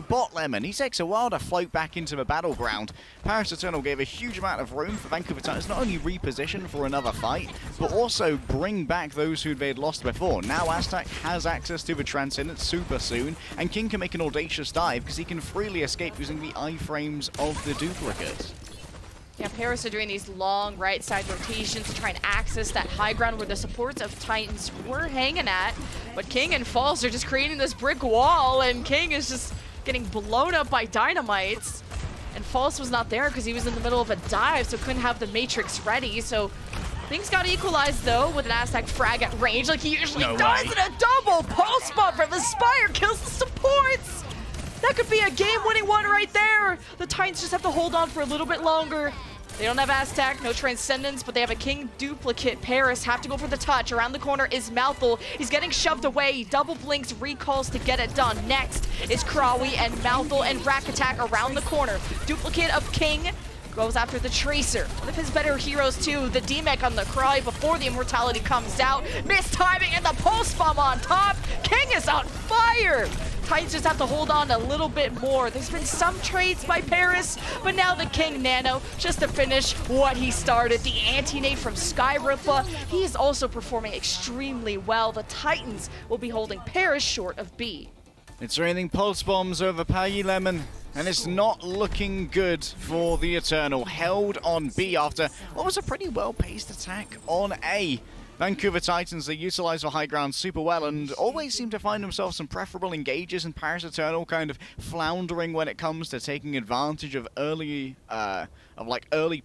bot lemon. He takes a while to float back into the battleground. Paris Eternal gave a huge amount of room for Vancouver Titans not only reposition for another fight, but also bring back those who they'd lost before. Now Aztec has access to the Transcendence super soon, and King can make an audacious dive because he can freely escape using the iframes of the duplicates. Yeah, Paris are doing these long right side rotations to try and access that high ground where the supports of Titans were hanging at. But King and False are just creating this brick wall, and King is just getting blown up by dynamites. And False was not there because he was in the middle of a dive, so couldn't have the Matrix ready. So things got equalized though with an Aztec frag at range like he usually does, and a double pulse bomb from Aspire kills the supports. That could be a game-winning one right there. The Titans just have to hold on for a little bit longer. They don't have Aztec, no Transcendence, but they have a King duplicate. Paris have to go for the touch. Around the corner is Malthul. He's getting shoved away. He double blinks, recalls to get it done. Next is Krawi and Malthul and Rack Attack around the corner. Duplicate of King goes after the Tracer. One of his better heroes too, the D-Mech on the Cry before the Immortality comes out. Missed timing and the Pulse Bomb on top. King is on fire! Titans just have to hold on a little bit more. There's been some trades by Paris, but now the King Nano, just to finish what he started. The anti-nade from Skyrippa. He is also performing extremely well. The Titans will be holding Paris short of B. It's raining pulse bombs over Paggy Lemon, and it's not looking good for the Eternal. Held on B after what was a pretty well-paced attack on A. Vancouver Titans, they utilize the high ground super well and always seem to find themselves some preferable engages, and Paris Eternal kind of floundering when it comes to taking advantage of early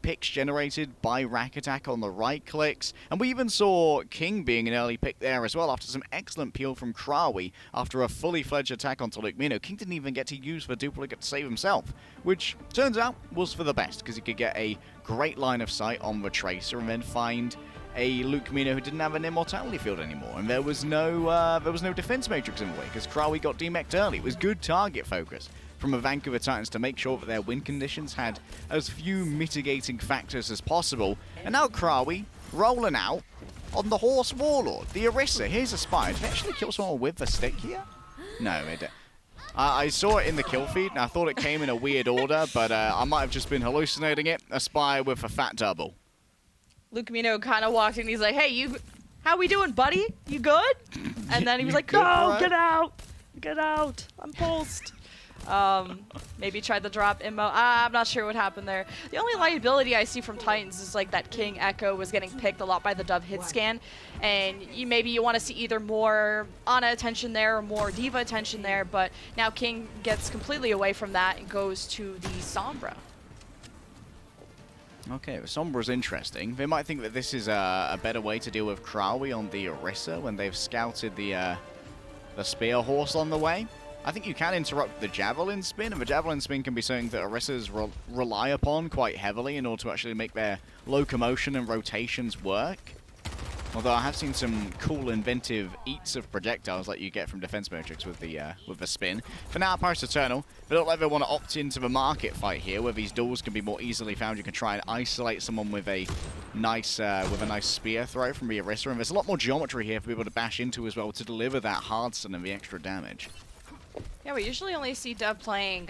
picks generated by Rack Attack on the right clicks. And we even saw King being an early pick there as well after some excellent peel from Krawi after a fully fledged attack onto Luke Mino. King didn't even get to use the duplicate to save himself, which turns out was for the best because he could get a great line of sight on the Tracer and then find a Luke Mino who didn't have an immortality field anymore, and there was no defense matrix in the way because Krawi got demeched early. It was good target focus. from the Vancouver Titans to make sure that their win conditions had as few mitigating factors as possible. And now Krawi rolling out on the Horse Warlord, the Orisa. Here's a spy. Did they actually kill someone with a stick here? No, it didn't. I saw it in the kill feed, and I thought it came in a weird order, but I might have just been hallucinating it. A spy with a fat double. Luke Mino kind of walked in. He's like, "Hey, how we doing, buddy? You good?" And then he was like, "No, get out, get out. I'm pulsed." Maybe tried to drop Immo. I'm not sure what happened there. The only liability I see from Titans is like that King Echo was getting picked a lot by the Dove hit scan, and maybe you want to see either more Ana attention there or more Diva attention there, but now King gets completely away from that and goes to the Sombra. Okay, the Sombra's interesting. They might think that this is a better way to deal with Krawi on the Orisa when they've scouted the Spear Horse on the way. I think you can interrupt the Javelin Spin, and the Javelin Spin can be something that Orisas rely upon quite heavily in order to actually make their locomotion and rotations work. Although I have seen some cool, inventive eats of projectiles like you get from Defense Matrix with the spin. For now, Paris Eternal, they look like they want to opt into the market fight here, where these duels can be more easily found. You can try and isolate someone with a nice spear throw from the Orisa, and there's a lot more geometry here for people to bash into as well to deliver that hard stun and the extra damage. Yeah, we usually only see Dub playing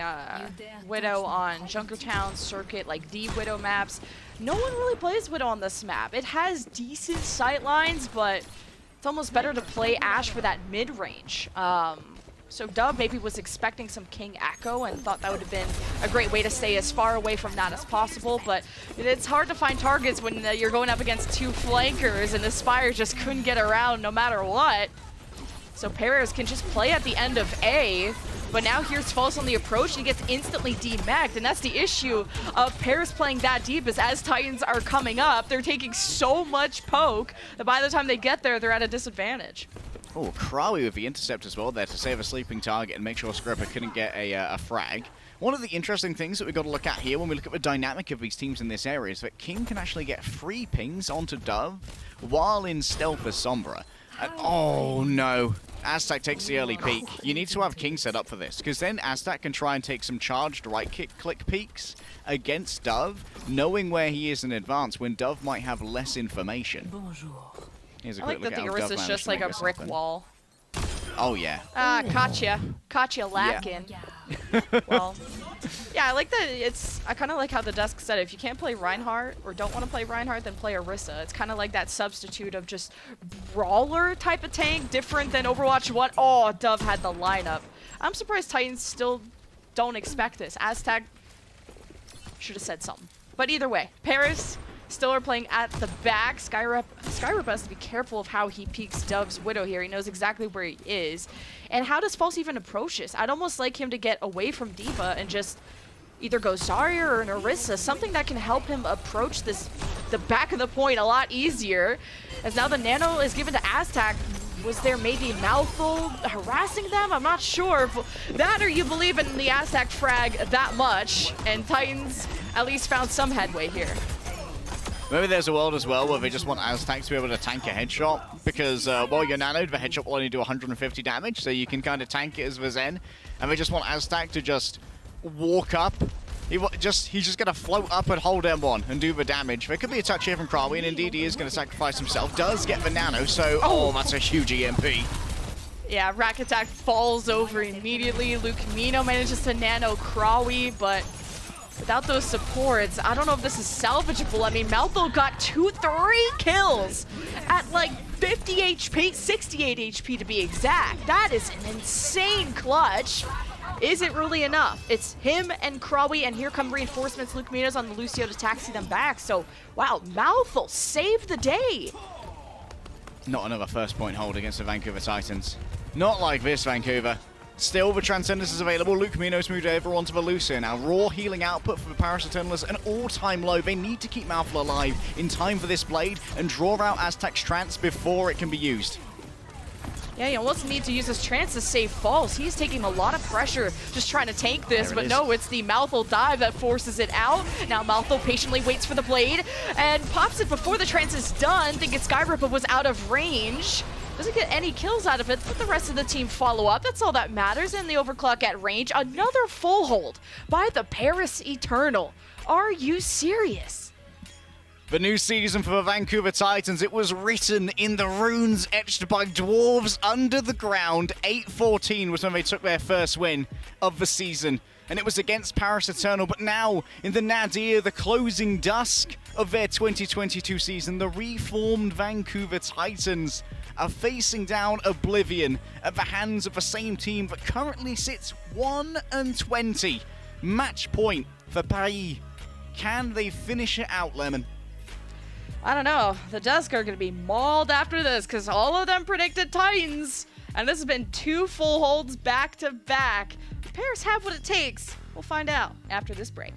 Widow on Junkertown circuit, like the Widow maps. No one really plays Widow on this map. It has decent sight lines, but it's almost better to play Ashe for that mid-range. So Dub maybe was expecting some King Echo and thought that would have been a great way to stay as far away from that as possible, but it's hard to find targets when you're going up against two flankers and the Spire just couldn't get around no matter what. So Perez can just play at the end of A, but now here's False on the approach, and he gets instantly demagged, and that's the issue of Perez playing that deep, is as Titans are coming up, they're taking so much poke that by the time they get there, they're at a disadvantage. Oh, Krawi with the intercept as well there to save a sleeping target and make sure Scrapper couldn't get a frag. One of the interesting things that we've got to look at here when we look at the dynamic of these teams in this area is that King can actually get 3 pings onto Dove while in stealth as Sombra. And, oh no, Aztec takes the early peek. You need to have King set up for this, because then Aztec can try and take some charged right-click peeks against Dove, knowing where he is in advance when Dove might have less information. Here's a I quick like that look the at how Dove Orisa's managed just to like make a this brick happen. wall. Oh yeah. Caught you lacking. Well, yeah, I like that. I kind of like how the desk said it. If you can't play Reinhardt or don't want to play Reinhardt, then play Orisa. It's kind of like that substitute of just brawler type of tank, different than Overwatch 1. Oh, Dove had the lineup. I'm surprised Titans still don't expect this. Aztec should have said something. But either way, Paris still are playing at the back. Skyrep has to be careful of how he peeks Dove's Widow here. He knows exactly where he is. And how does False even approach this? I'd almost like him to get away from Diva and just either go Zarya or an Orisa, something that can help him approach the back of the point a lot easier. As now the Nano is given to Aztec. Was there maybe Malthul harassing them? I'm not sure. That or you believe in the Aztec frag that much, and Titans at least found some headway here. Maybe there's a world as well where they just want Aztec to be able to tank a headshot, because while you're nanoed, the headshot will only do 150 damage, so you can kind of tank it as the Zen, and they just want Aztec to just walk up. He's just going to float up and hold M1 and do the damage. There could be a touch here from Krawi, and indeed he is going to sacrifice himself. Does get the nano, so oh, that's a huge EMP. Yeah, Rack Attack falls over immediately. Luke Mino manages to nano Krawi, but without those supports, I don't know if this is salvageable. I mean, Malthul got 3 kills at like 50 HP, 68 HP to be exact. That is an insane clutch. Is it really enough? It's him and Krawi, and here come reinforcements. Luke Mino's on the Lucio to taxi them back. So, wow, Malthul saved the day. Not another first point hold against the Vancouver Titans. Not like this, Vancouver. Still, the Transcendence is available. Luke Mino's moved over onto the Lucio. Now, raw healing output for the Paris Eternals, an all-time low. They need to keep Malthul alive in time for this blade and draw out Aztec's trance before it can be used. Yeah, you almost need to use his trance to save False. He's taking a lot of pressure just trying to tank this, but no, it's the Malthul dive that forces it out. Now Malthul patiently waits for the blade and pops it before the trance is done, thinking Skyripper was out of range. Doesn't get any kills out of it, but the rest of the team follow up. That's all that matters. And the overclock at range. Another full hold by the Paris Eternal. Are you serious? The new season for the Vancouver Titans, it was written in the runes etched by dwarves under the ground. 8-14 was when they took their first win of the season, and it was against Paris Eternal. But now, in the nadir, the closing dusk of their 2022 season, the reformed Vancouver Titans are facing down Oblivion at the hands of the same team that currently sits 1-20. Match point for Paris. Can they finish it out, Lemon? I don't know. The Dusk are going to be mauled after this because all of them predicted Titans. And this has been 2 full holds back to back. The Paris have what it takes. We'll find out after this break.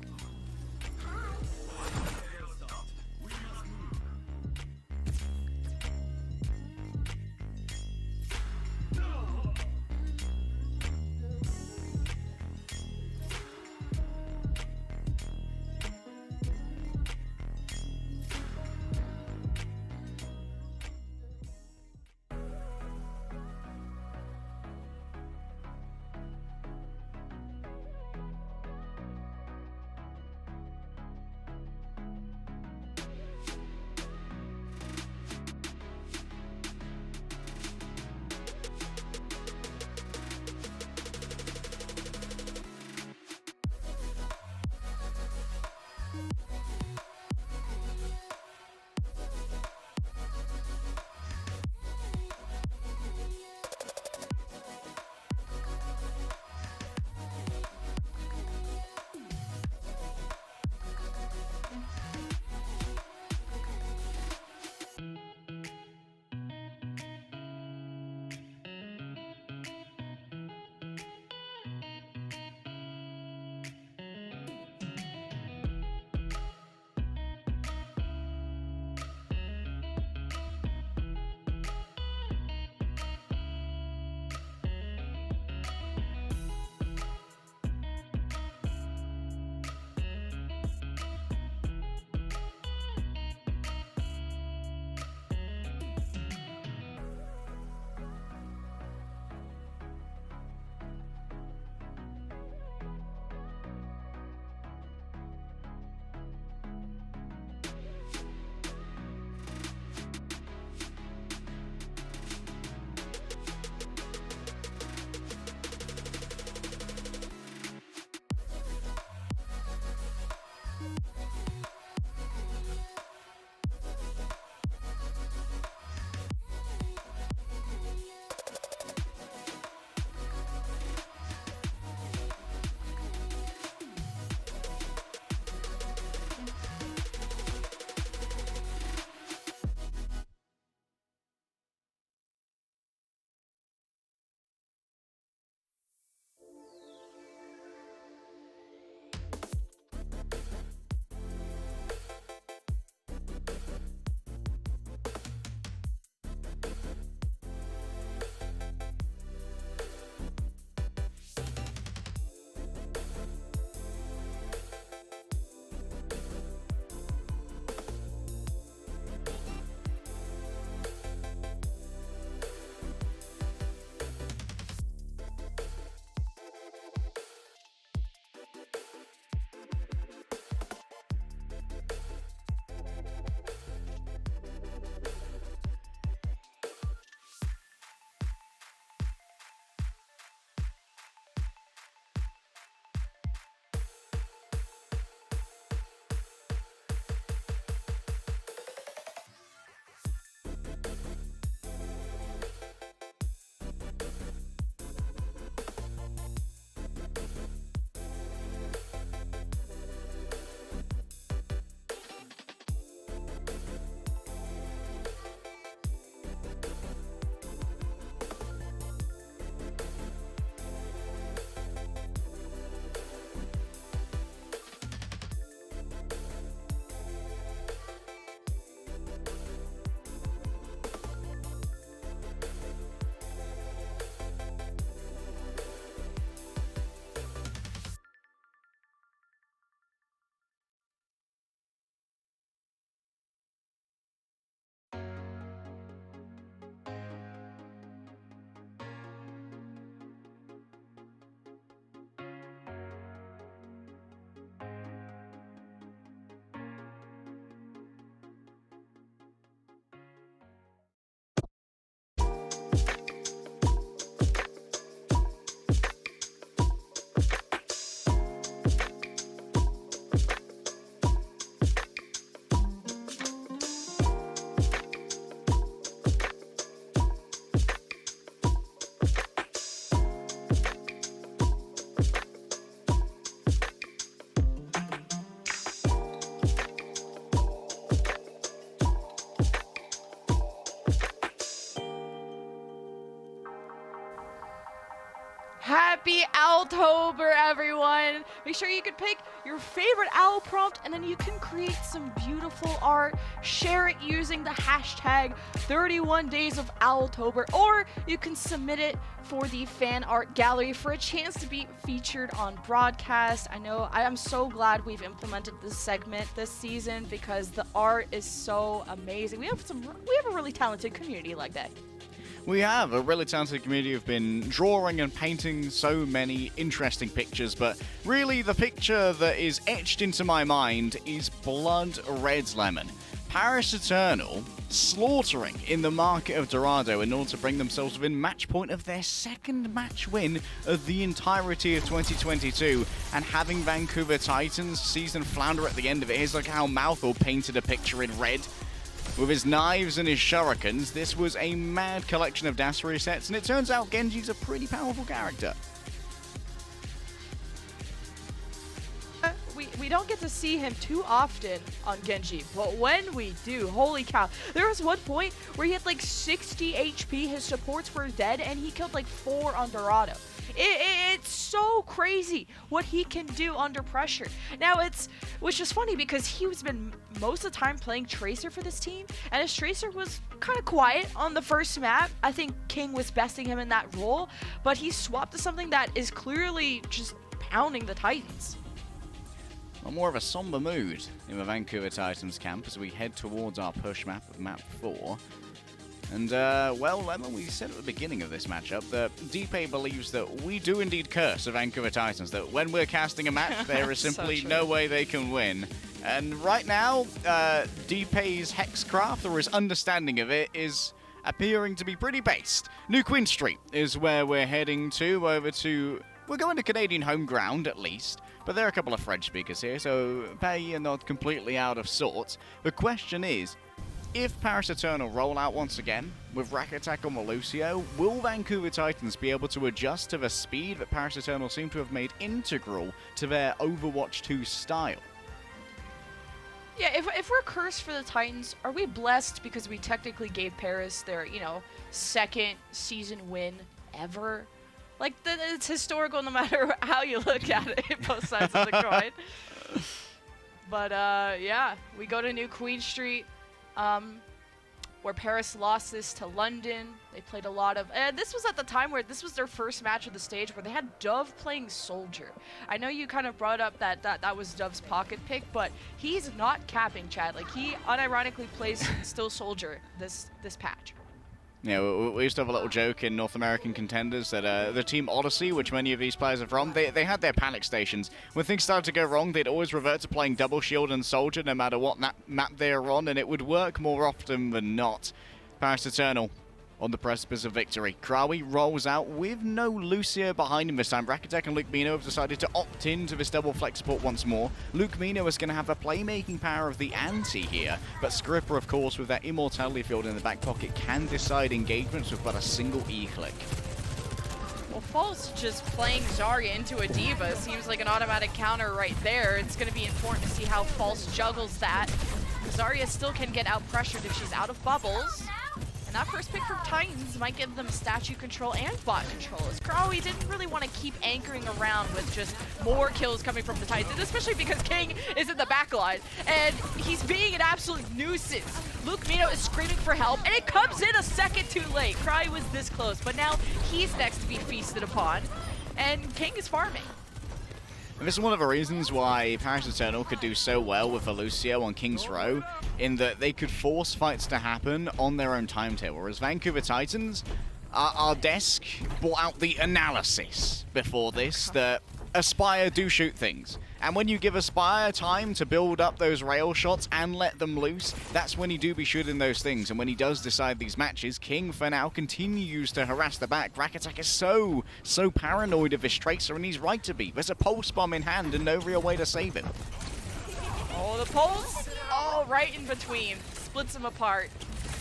Happy Owltober, everyone! Make sure you can pick your favorite owl prompt, and then you can create some beautiful art. Share it using the hashtag 31 Days of Owltober, or you can submit it for the fan art gallery for a chance to be featured on broadcast. I know I am so glad we've implemented this segment this season because the art is so amazing. We have a really talented community like that. We have a really talented community who've been drawing and painting so many interesting pictures, but really the picture that is etched into my mind is Blood Red Lemon. Paris Eternal slaughtering in the market of Dorado in order to bring themselves within match point of their second match win of the entirety of 2022, and having Vancouver Titans season flounder at the end of it. Here's like how Mouthful painted a picture in red. With his knives and his shurikens, this was a mad collection of dash resets, and it turns out Genji's a pretty powerful character. We don't get to see him too often on Genji, but when we do, holy cow. There was one point where he had like 60 HP, his supports were dead, and he killed like 4 on Dorado. It's so crazy what he can do under pressure. Now which is funny because he was been most of the time playing Tracer for this team, and his Tracer was kind of quiet on the first map. I think King was besting him in that role, but he swapped to something that is clearly just pounding the Titans. More of a somber mood in the Vancouver Titans camp as we head towards our push map of map 4. And, well, Lemon, we said at the beginning of this matchup that DP believes that we do indeed curse the Vancouver Titans, that when we're casting a match, there is simply no way they can win. And right now, DP's Hexcraft, or his understanding of it, is appearing to be pretty based. New Queen Street is where we're heading to, we're going to Canadian home ground, at least. But there are a couple of French speakers here, so Pei are not completely out of sorts. The question is, if Paris Eternal roll out once again with Rack Attack on Lucio, will Vancouver Titans be able to adjust to the speed that Paris Eternal seem to have made integral to their Overwatch 2 style? Yeah, if we're cursed for the Titans, are we blessed because we technically gave Paris their, second season win ever? Like, it's historical no matter how you look at it, both sides of the coin. But, yeah, we go to New Queen Street, where Paris lost this to London. They played a lot of... this was at the time where this was their first match of the stage where they had Dove playing Soldier. I know you kind of brought up that was Dove's pocket pick, but he's not capping, Chad. Like, he unironically plays still Soldier this patch. Yeah, we used to have a little joke in North American contenders that the team Odyssey, which many of these players are from, they had their panic stations. When things started to go wrong, they'd always revert to playing Double Shield and Soldier no matter what map they were on, and it would work more often than not. Paris Eternal on the precipice of victory. Krawi rolls out with no Lucio behind him this time. Rakitek and Luke Mino have decided to opt into this double flex support once more. Luke Mino is going to have the playmaking power of the anti here, but Skripper, of course, with that immortality field in the back pocket, can decide engagements with but a single E-click. Well, False just playing Zarya into a D.Va seems like an automatic counter right there. It's going to be important to see how False juggles that. Zarya still can get out-pressured if she's out of bubbles. And that first pick from Titans might give them statue control and bot control, as Krawi didn't really want to keep anchoring around with just more kills coming from the Titans, and especially because King is in the backline, and he's being an absolute nuisance. Luke Mino is screaming for help, and it comes in a second too late. Krawi was this close, but now he's next to be feasted upon, and King is farming. And this is one of the reasons why Paris Eternal could do so well with Lucio on King's Row, in that they could force fights to happen on their own timetable. Whereas Vancouver Titans, our desk brought out the analysis before this, that Aspire do shoot things. And when you give Aspire time to build up those rail shots and let them loose, that's when he do be shooting those things. And when he does decide these matches, King for now continues to harass the back. Rakitek is so paranoid of his Tracer, and he's right to be. There's a pulse bomb in hand and no real way to save him. Oh, the pulse, all right in between, splits him apart.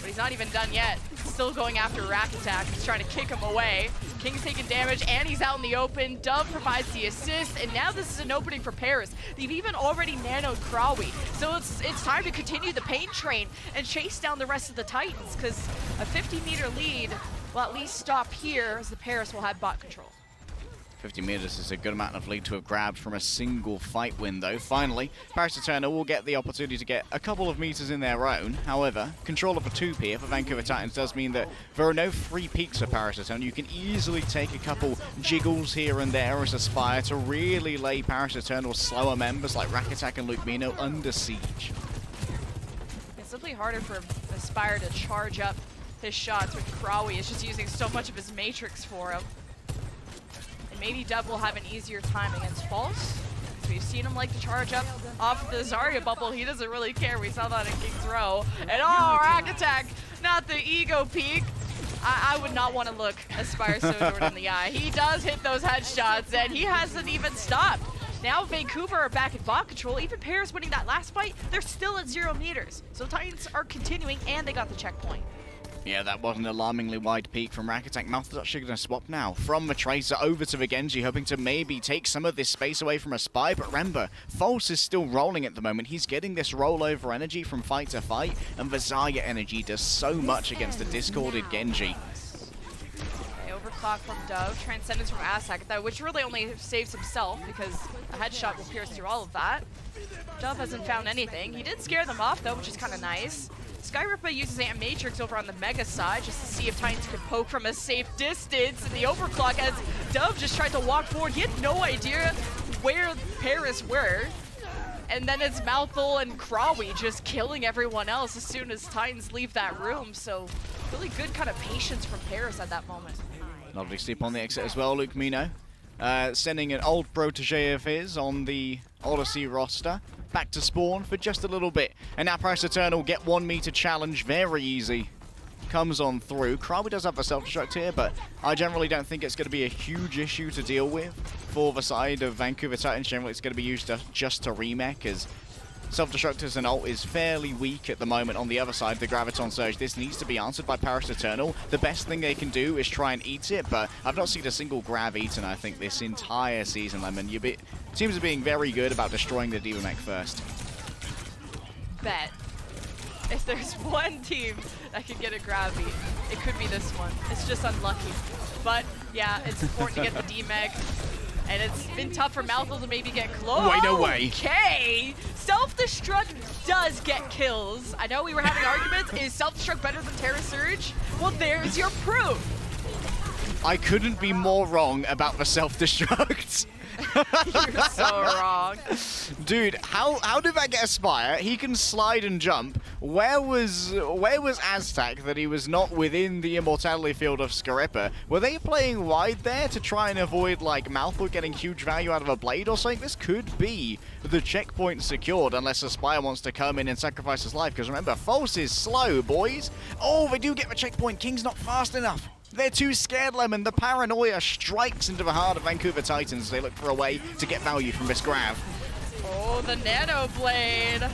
But he's not even done yet. Still going after Rack Attack. He's trying to kick him away. King's taking damage, and he's out in the open. Dove provides the assist, and now this is an opening for Paris. They've even already nanoed Krawi. So it's time to continue the pain train and chase down the rest of the Titans, because a 50-meter lead will at least stop here, as the Paris will have bot control. 50 meters is a good amount of lead to have grabbed from a single fight win, though. Finally, Paris Eternal will get the opportunity to get a couple of meters in their own. However, control of a 2P here for Vancouver Titans does mean that there are no free peaks for Paris Eternal. You can easily take a couple jiggles here and there as Aspire to really lay Paris Eternal's slower members like Rakatak and Luke Mino under siege. It's simply harder for Aspire to charge up his shots with Krawi. Is just using so much of his matrix for him. Maybe Dub will have an easier time against False. So we've seen him like to charge up off the Zarya bubble. He doesn't really care. We saw that in King's Row. And oh, Rack Attack, not the ego peak. I would not want to look Aspire Sojourn in the eye. He does hit those headshots, and he hasn't even stopped. Now Vancouver are back in bot control. Even Paris winning that last fight, they're still at 0 meters. So Titans are continuing, and they got the checkpoint. Yeah, that was an alarmingly wide peak from Rakatak. Mouth is actually going to swap now from the Tracer over to the Genji, hoping to maybe take some of this space away from a Spy. But remember, False is still rolling at the moment. He's getting this rollover energy from fight to fight, and the Zarya energy does so much against the discorded Genji. Okay, overclock from Dove, Transcendence from Aztec, which really only saves himself because a headshot will pierce through all of that. Dove hasn't found anything. He did scare them off, though, which is kind of nice. Skyripper uses Matrix over on the Mega side just to see if Titans could poke from a safe distance in the overclock as Dove just tried to walk forward. He had no idea where Paris were. And then it's Mouthful and Krawi just killing everyone else as soon as Titans leave that room. So really good kind of patience from Paris at that moment. Lovely sleep on the exit as well, Luke Mino. Sending an old protege of his on the Odyssey roster back to spawn for just a little bit. And now Paris Eternal get 1 meter challenge, very easy. Comes on through. Krawi does have a self-destruct here, but I generally don't think it's going to be a huge issue to deal with for the side of Vancouver Titans. Generally, it's going to be used just to remech, as self-destruct as an ult is fairly weak at the moment on the other side, the Graviton Surge. This needs to be answered by Paris Eternal. The best thing they can do is try and eat it, but I've not seen a single Grav eaten, I think, this entire season, Lemon. Teams are being very good about destroying the D.Va mech first. Bet. If there's one team that can get a Grav eat, it could be this one. It's just unlucky. But yeah, it's important to get the D-Meg. And it's been tough for Mouthful to maybe get close. Wait, no way. Okay. Self-destruct does get kills. I know we were having arguments. Is self-destruct better than Terra Surge? Well, there's your proof. I couldn't be more wrong about the self-destruct. You're so wrong. Dude, how did that get Aspire? He can slide and jump. Where was Aztec that he was not within the immortality field of Skyripper? Were they playing wide there to try and avoid like Mouthful getting huge value out of a blade or something? This could be the checkpoint secured unless Aspire wants to come in and sacrifice his life, because remember, False is slow, boys. Oh, they do get the checkpoint. King's not fast enough. They're too scared, Lemon. The paranoia strikes into the heart of Vancouver Titans as they look for a way to get value from this Grav. Oh, the Nano Blade.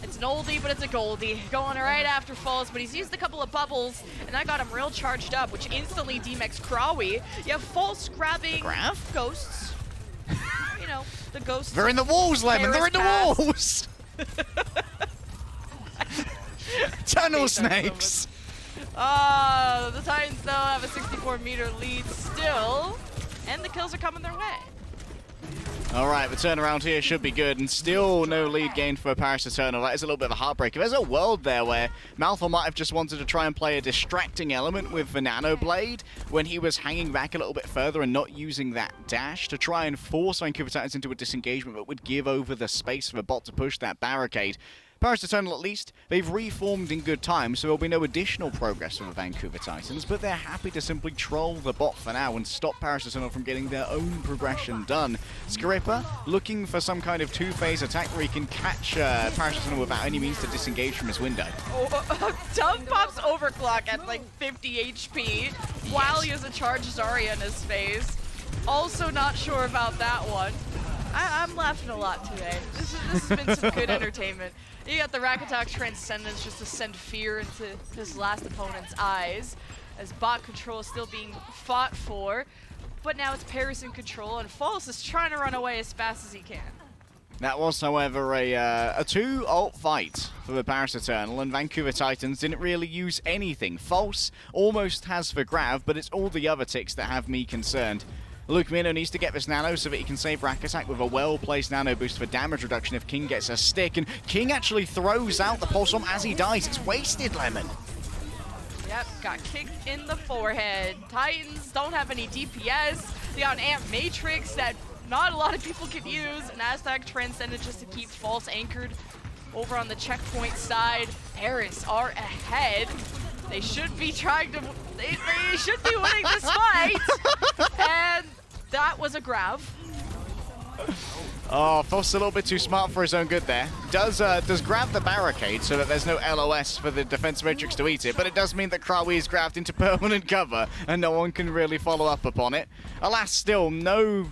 It's an oldie, but it's a goldie. Going right after False, but he's used a couple of bubbles, and that got him real charged up, which instantly demexed Krawi. You have False grabbing Grav? ghosts. You know, the ghosts. They're in the walls, Lemon. They're in the walls. Tunnel snakes. The Titans, though, have a 64-meter lead still, and the kills are coming their way. All right, the turnaround here should be good, and still no lead gained for Paris Eternal. That is a little bit of a heartbreaker. There's a world there where Malfoy might have just wanted to try and play a distracting element with the Nano Blade when he was hanging back a little bit further and not using that dash to try and force Vancouver Titans into a disengagement that would give over the space for the bot to push that barricade. Paris Eternal, at least, they've reformed in good time, so there'll be no additional progress from the Vancouver Titans, but they're happy to simply troll the bot for now and stop Paris Eternal from getting their own progression done. Skyripper looking for some kind of two-phase attack where he can catch Paris Eternal without any means to disengage from his window. Dove pops overclock at like 50 HP while he has a charged Zarya in his face. Also not sure about that one. I'm laughing a lot today. This has been some good entertainment. You got the Rack Attack Transcendence just to send fear into his last opponent's eyes, as bot control is still being fought for. But now it's Paris in control, and False is trying to run away as fast as he can. That was, however, a two-ult fight for the Paris Eternal, and Vancouver Titans didn't really use anything. False almost has the Grav, but it's all the other ticks that have me concerned. Lumino needs to get this nano so that he can save Rack Attack with a well-placed nano boost for damage reduction if King gets a stick. And King actually throws out the Pulse Bomb as he dies. It's wasted, Lemon. Yep, got kicked in the forehead. Titans don't have any DPS. They got an Amp Matrix that not a lot of people can use. An Aztec Transcendent just to keep False anchored over on the checkpoint side. Paris are ahead. They should be trying to... They should be winning this fight. And that was a grab. Oh, Foss a little bit too smart for his own good there. Does grab the barricade so that there's no LOS for the defense matrix to eat it, but it does mean that Krawi is grabbed into permanent cover and no one can really follow up upon it. Alas, still no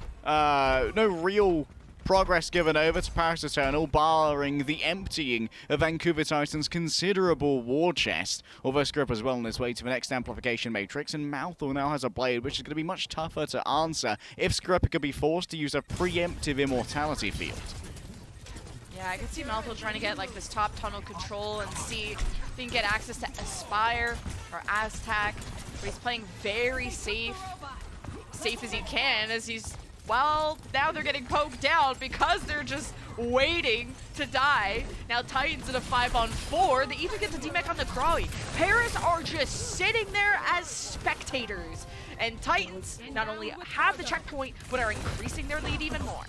real progress given over to Paris Eternal, barring the emptying of Vancouver Titans' considerable war chest. Although Skrip is well on his way to the next amplification matrix, and Mouthful now has a blade, which is going to be much tougher to answer if Skrip could be forced to use a preemptive immortality field. Yeah, I can see Mouthful trying to get like this top tunnel control and see if he can get access to Aspire or Aztac, where he's playing very safe as he can, as he's... Well, now they're getting poked down because they're just waiting to die. Now Titans in a 5-on-4. They even get the DMAC on the Krawi. Paris are just sitting there as spectators. And Titans not only have the checkpoint, but are increasing their lead even more.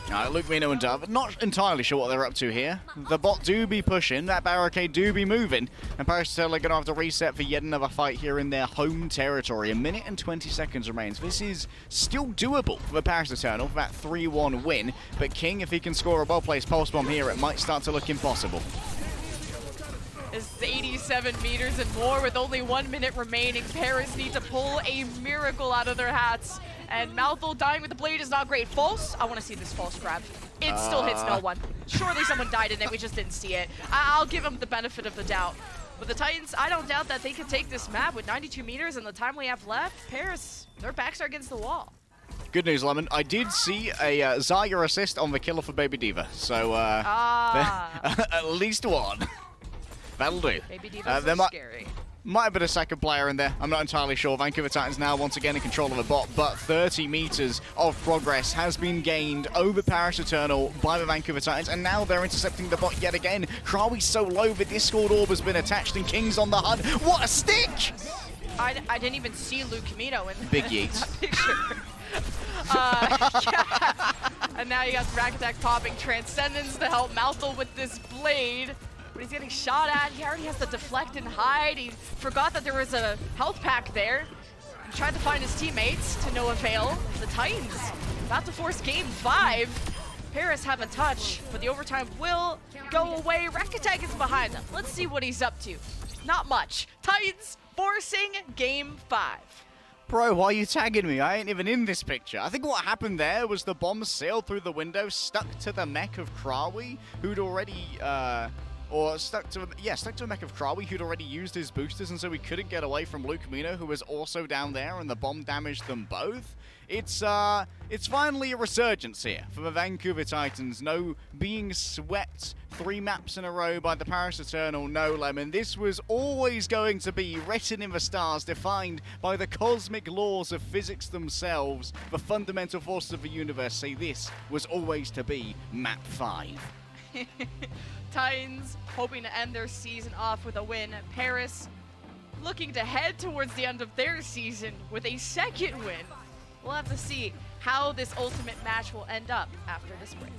Lumino and Dove, not entirely sure what they're up to here. The bot do be pushing, that barricade do be moving, and Paris Eternal are going to have to reset for yet another fight here in their home territory. 1 minute and 20 seconds remains. This is still doable for Paris Eternal for that 3-1 win, but King, if he can score a well-placed Pulse Bomb here, it might start to look impossible. It's 87 meters and more with only 1 minute remaining. Paris need to pull a miracle out of their hats. And Mouthful dying with the blade is not great. False? I want to see this false grab. It still hits no one. Surely someone died in it, we just didn't see it. I'll give them the benefit of the doubt. But the Titans, I don't doubt that they can take this map with 92 meters and the time we have left. Paris, their backs are against the wall. Good news, Lemon. I did see a Zarya assist on the killer for Baby Diva. So, at least one. That'll do. Baby Diva's so scary. Might have been a second player in there. I'm not entirely sure. Vancouver Titans now once again in control of the bot, but 30 meters of progress has been gained over Paris Eternal by the Vancouver Titans, and now they're intercepting the bot yet again. Krawi's so low, the Discord orb has been attached, and King's on the hunt. What a stick! I didn't even see Luke Camino in Big Yeats. that picture. Yeah. And now you got the Rack Attack popping Transcendence to help Mouthful with this blade. But he's getting shot at. He already has to deflect and hide. He forgot that there was a health pack there. He tried to find his teammates to no avail. The Titans about to force game 5. Paris have a touch, but the overtime will go away. Rack Attack is behind them. Let's see what he's up to. Not much. Titans forcing game 5. Bro, why are you tagging me? I ain't even in this picture. I think what happened there was the bomb sailed through the window, stuck to the mech of Krawi, who'd already, stuck to a mech of Krawi who'd already used his boosters, and so he couldn't get away from Luke Camino, who was also down there, and the bomb damaged them both. It's finally a resurgence here for the Vancouver Titans. No being swept 3 maps in a row by the Paris Eternal, no Lemon. This was always going to be written in the stars, defined by the cosmic laws of physics themselves. The fundamental forces of the universe say this was always to be map 5. Titans hoping to end their season off with a win. Paris looking to head towards the end of their season with a second win. We'll have to see how this ultimate match will end up after this break.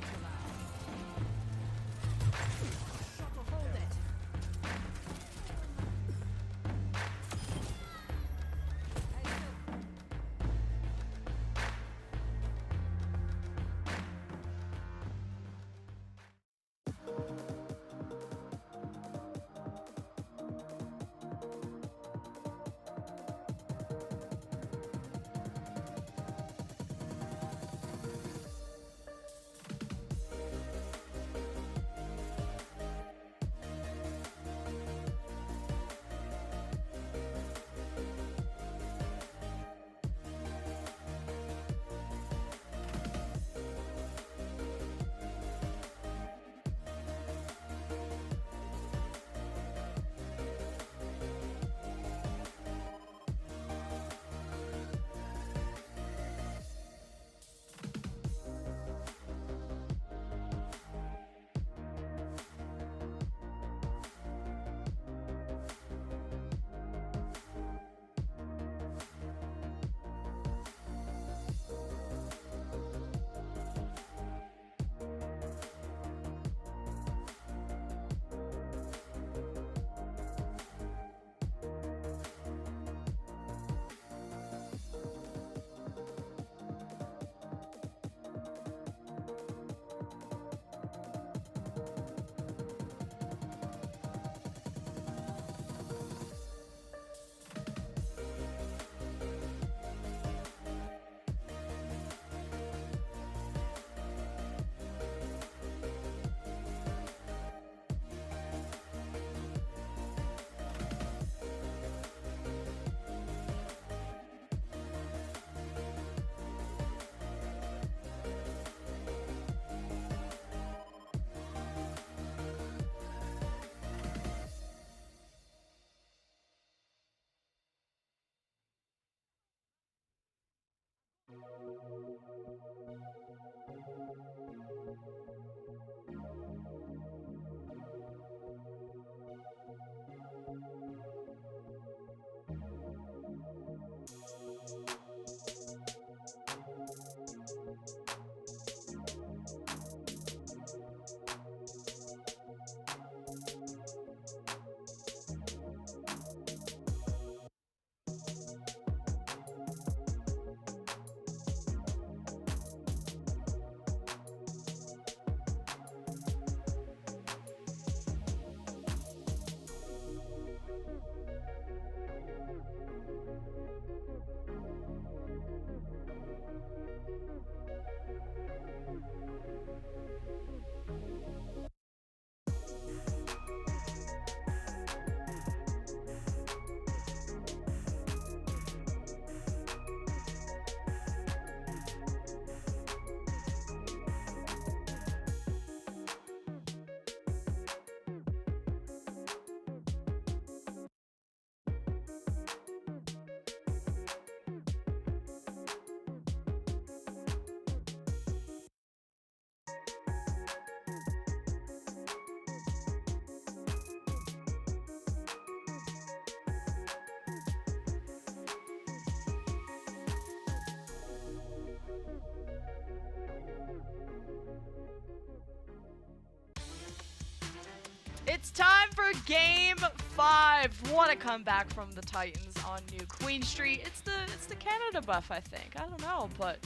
Game 5. What a comeback from the Titans on New Queen Street. It's the Canada buff, I think. I don't know, but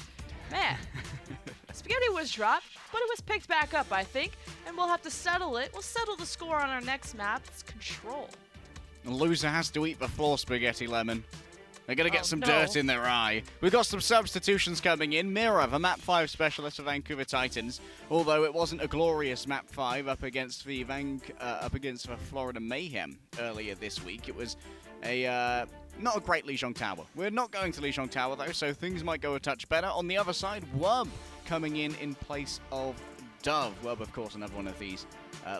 man, Spaghetti was dropped, but it was picked back up, I think, and we'll have to settle it. We'll settle the score on our next map. It's Control. The loser has to eat the floor, Spaghetti Lemon. They're going to get some no. dirt in their eye. We've got some substitutions coming in. Mira, the Map 5 specialist for Vancouver Titans. Although it wasn't a glorious Map 5 up against the Florida Mayhem earlier this week. It was not a great Lijiang Tower. We're not going to Lijiang Tower, though, so things might go a touch better. On the other side, Wub coming in place of Dove. Wub, of course, another one of these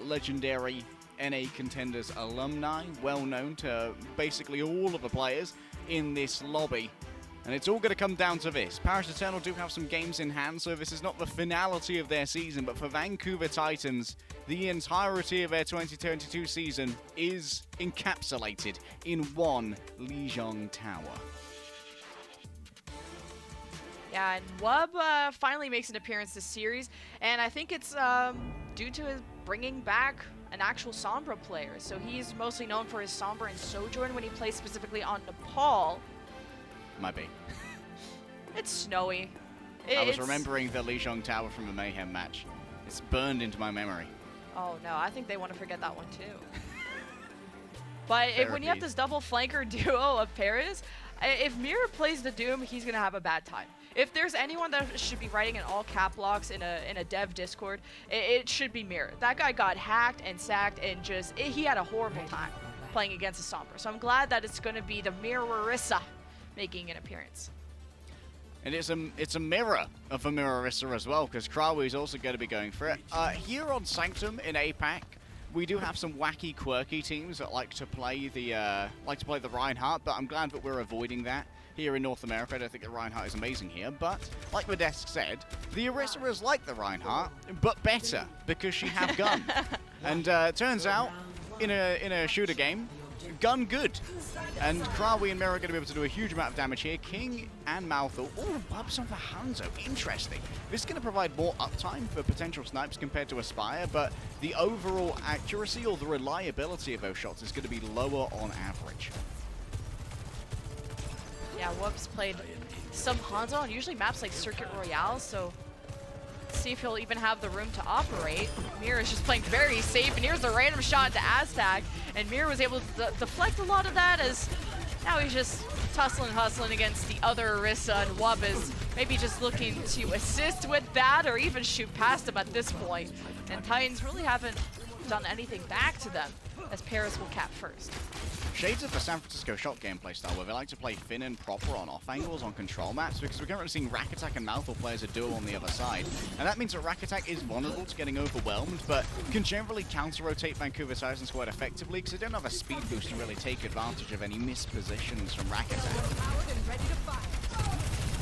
legendary NA Contenders alumni, well known to basically all of the players in this lobby. And it's all going to come down to this. Paris Eternal do have some games in hand, so this is not the finality of their season, but for Vancouver Titans, the entirety of their 2022 season is encapsulated in one Lijiang Tower. Yeah, and Wub finally makes an appearance this series, and I think it's due to his bringing back an actual Sombra player. So he's mostly known for his Sombra and Sojourn when he plays specifically on Nepal. Might be. It's snowy. I was remembering the Lijiang Tower from the Mayhem match. It's burned into my memory. Oh no, I think they want to forget that one too. But when you have this double flanker duo of Paris, if Mira plays the Doom, he's going to have a bad time. If there's anyone that should be writing in all cap locks in a dev Discord, it should be Mira. That guy got hacked and sacked and he had a horrible time playing against a Sombra. So I'm glad that it's going to be the Mirrorissa making an appearance. And it's a mirror of a Mirrorissa as well, because Krawi is also going to be going for it. Here on Sanctum in APAC, we do have some wacky, quirky teams that like to play the Reinhardt, but I'm glad that we're avoiding that here in North America. I don't think the Reinhardt is amazing here, but like the desk said, the Orisa is like the Reinhardt, but better because she have gun. And turns out, in a shooter game, gun good. And Krawi and Mira are going to be able to do a huge amount of damage here. King and Malthus. Oh, Bubs on the Hanzo. Interesting. This is going to provide more uptime for potential snipes compared to Aspire, but the overall accuracy or the reliability of those shots is going to be lower on average. Yeah, Whoops played some Hanzo on usually maps like Circuit Royale, so let's see if he'll even have the room to operate. Mira's just playing very safe, and here's a random shot to Aztec, and Mira was able to deflect a lot of that as now he's just tussling, hustling against the other Orisa, and Wub is maybe just looking to assist with that or even shoot past him at this point. And Titans really haven't done anything back to them, as Paris will cap first. Shades of the San Francisco shot gameplay style where they like to play thin and proper on off angles on control maps, because we're currently seeing Rack Attack and Malthus play as a duo on the other side. And that means that Rack Attack is vulnerable to getting overwhelmed, but can generally counter-rotate Vancouver Titans quite effectively because they don't have a speed boost to really take advantage of any mispositions from Rack Attack.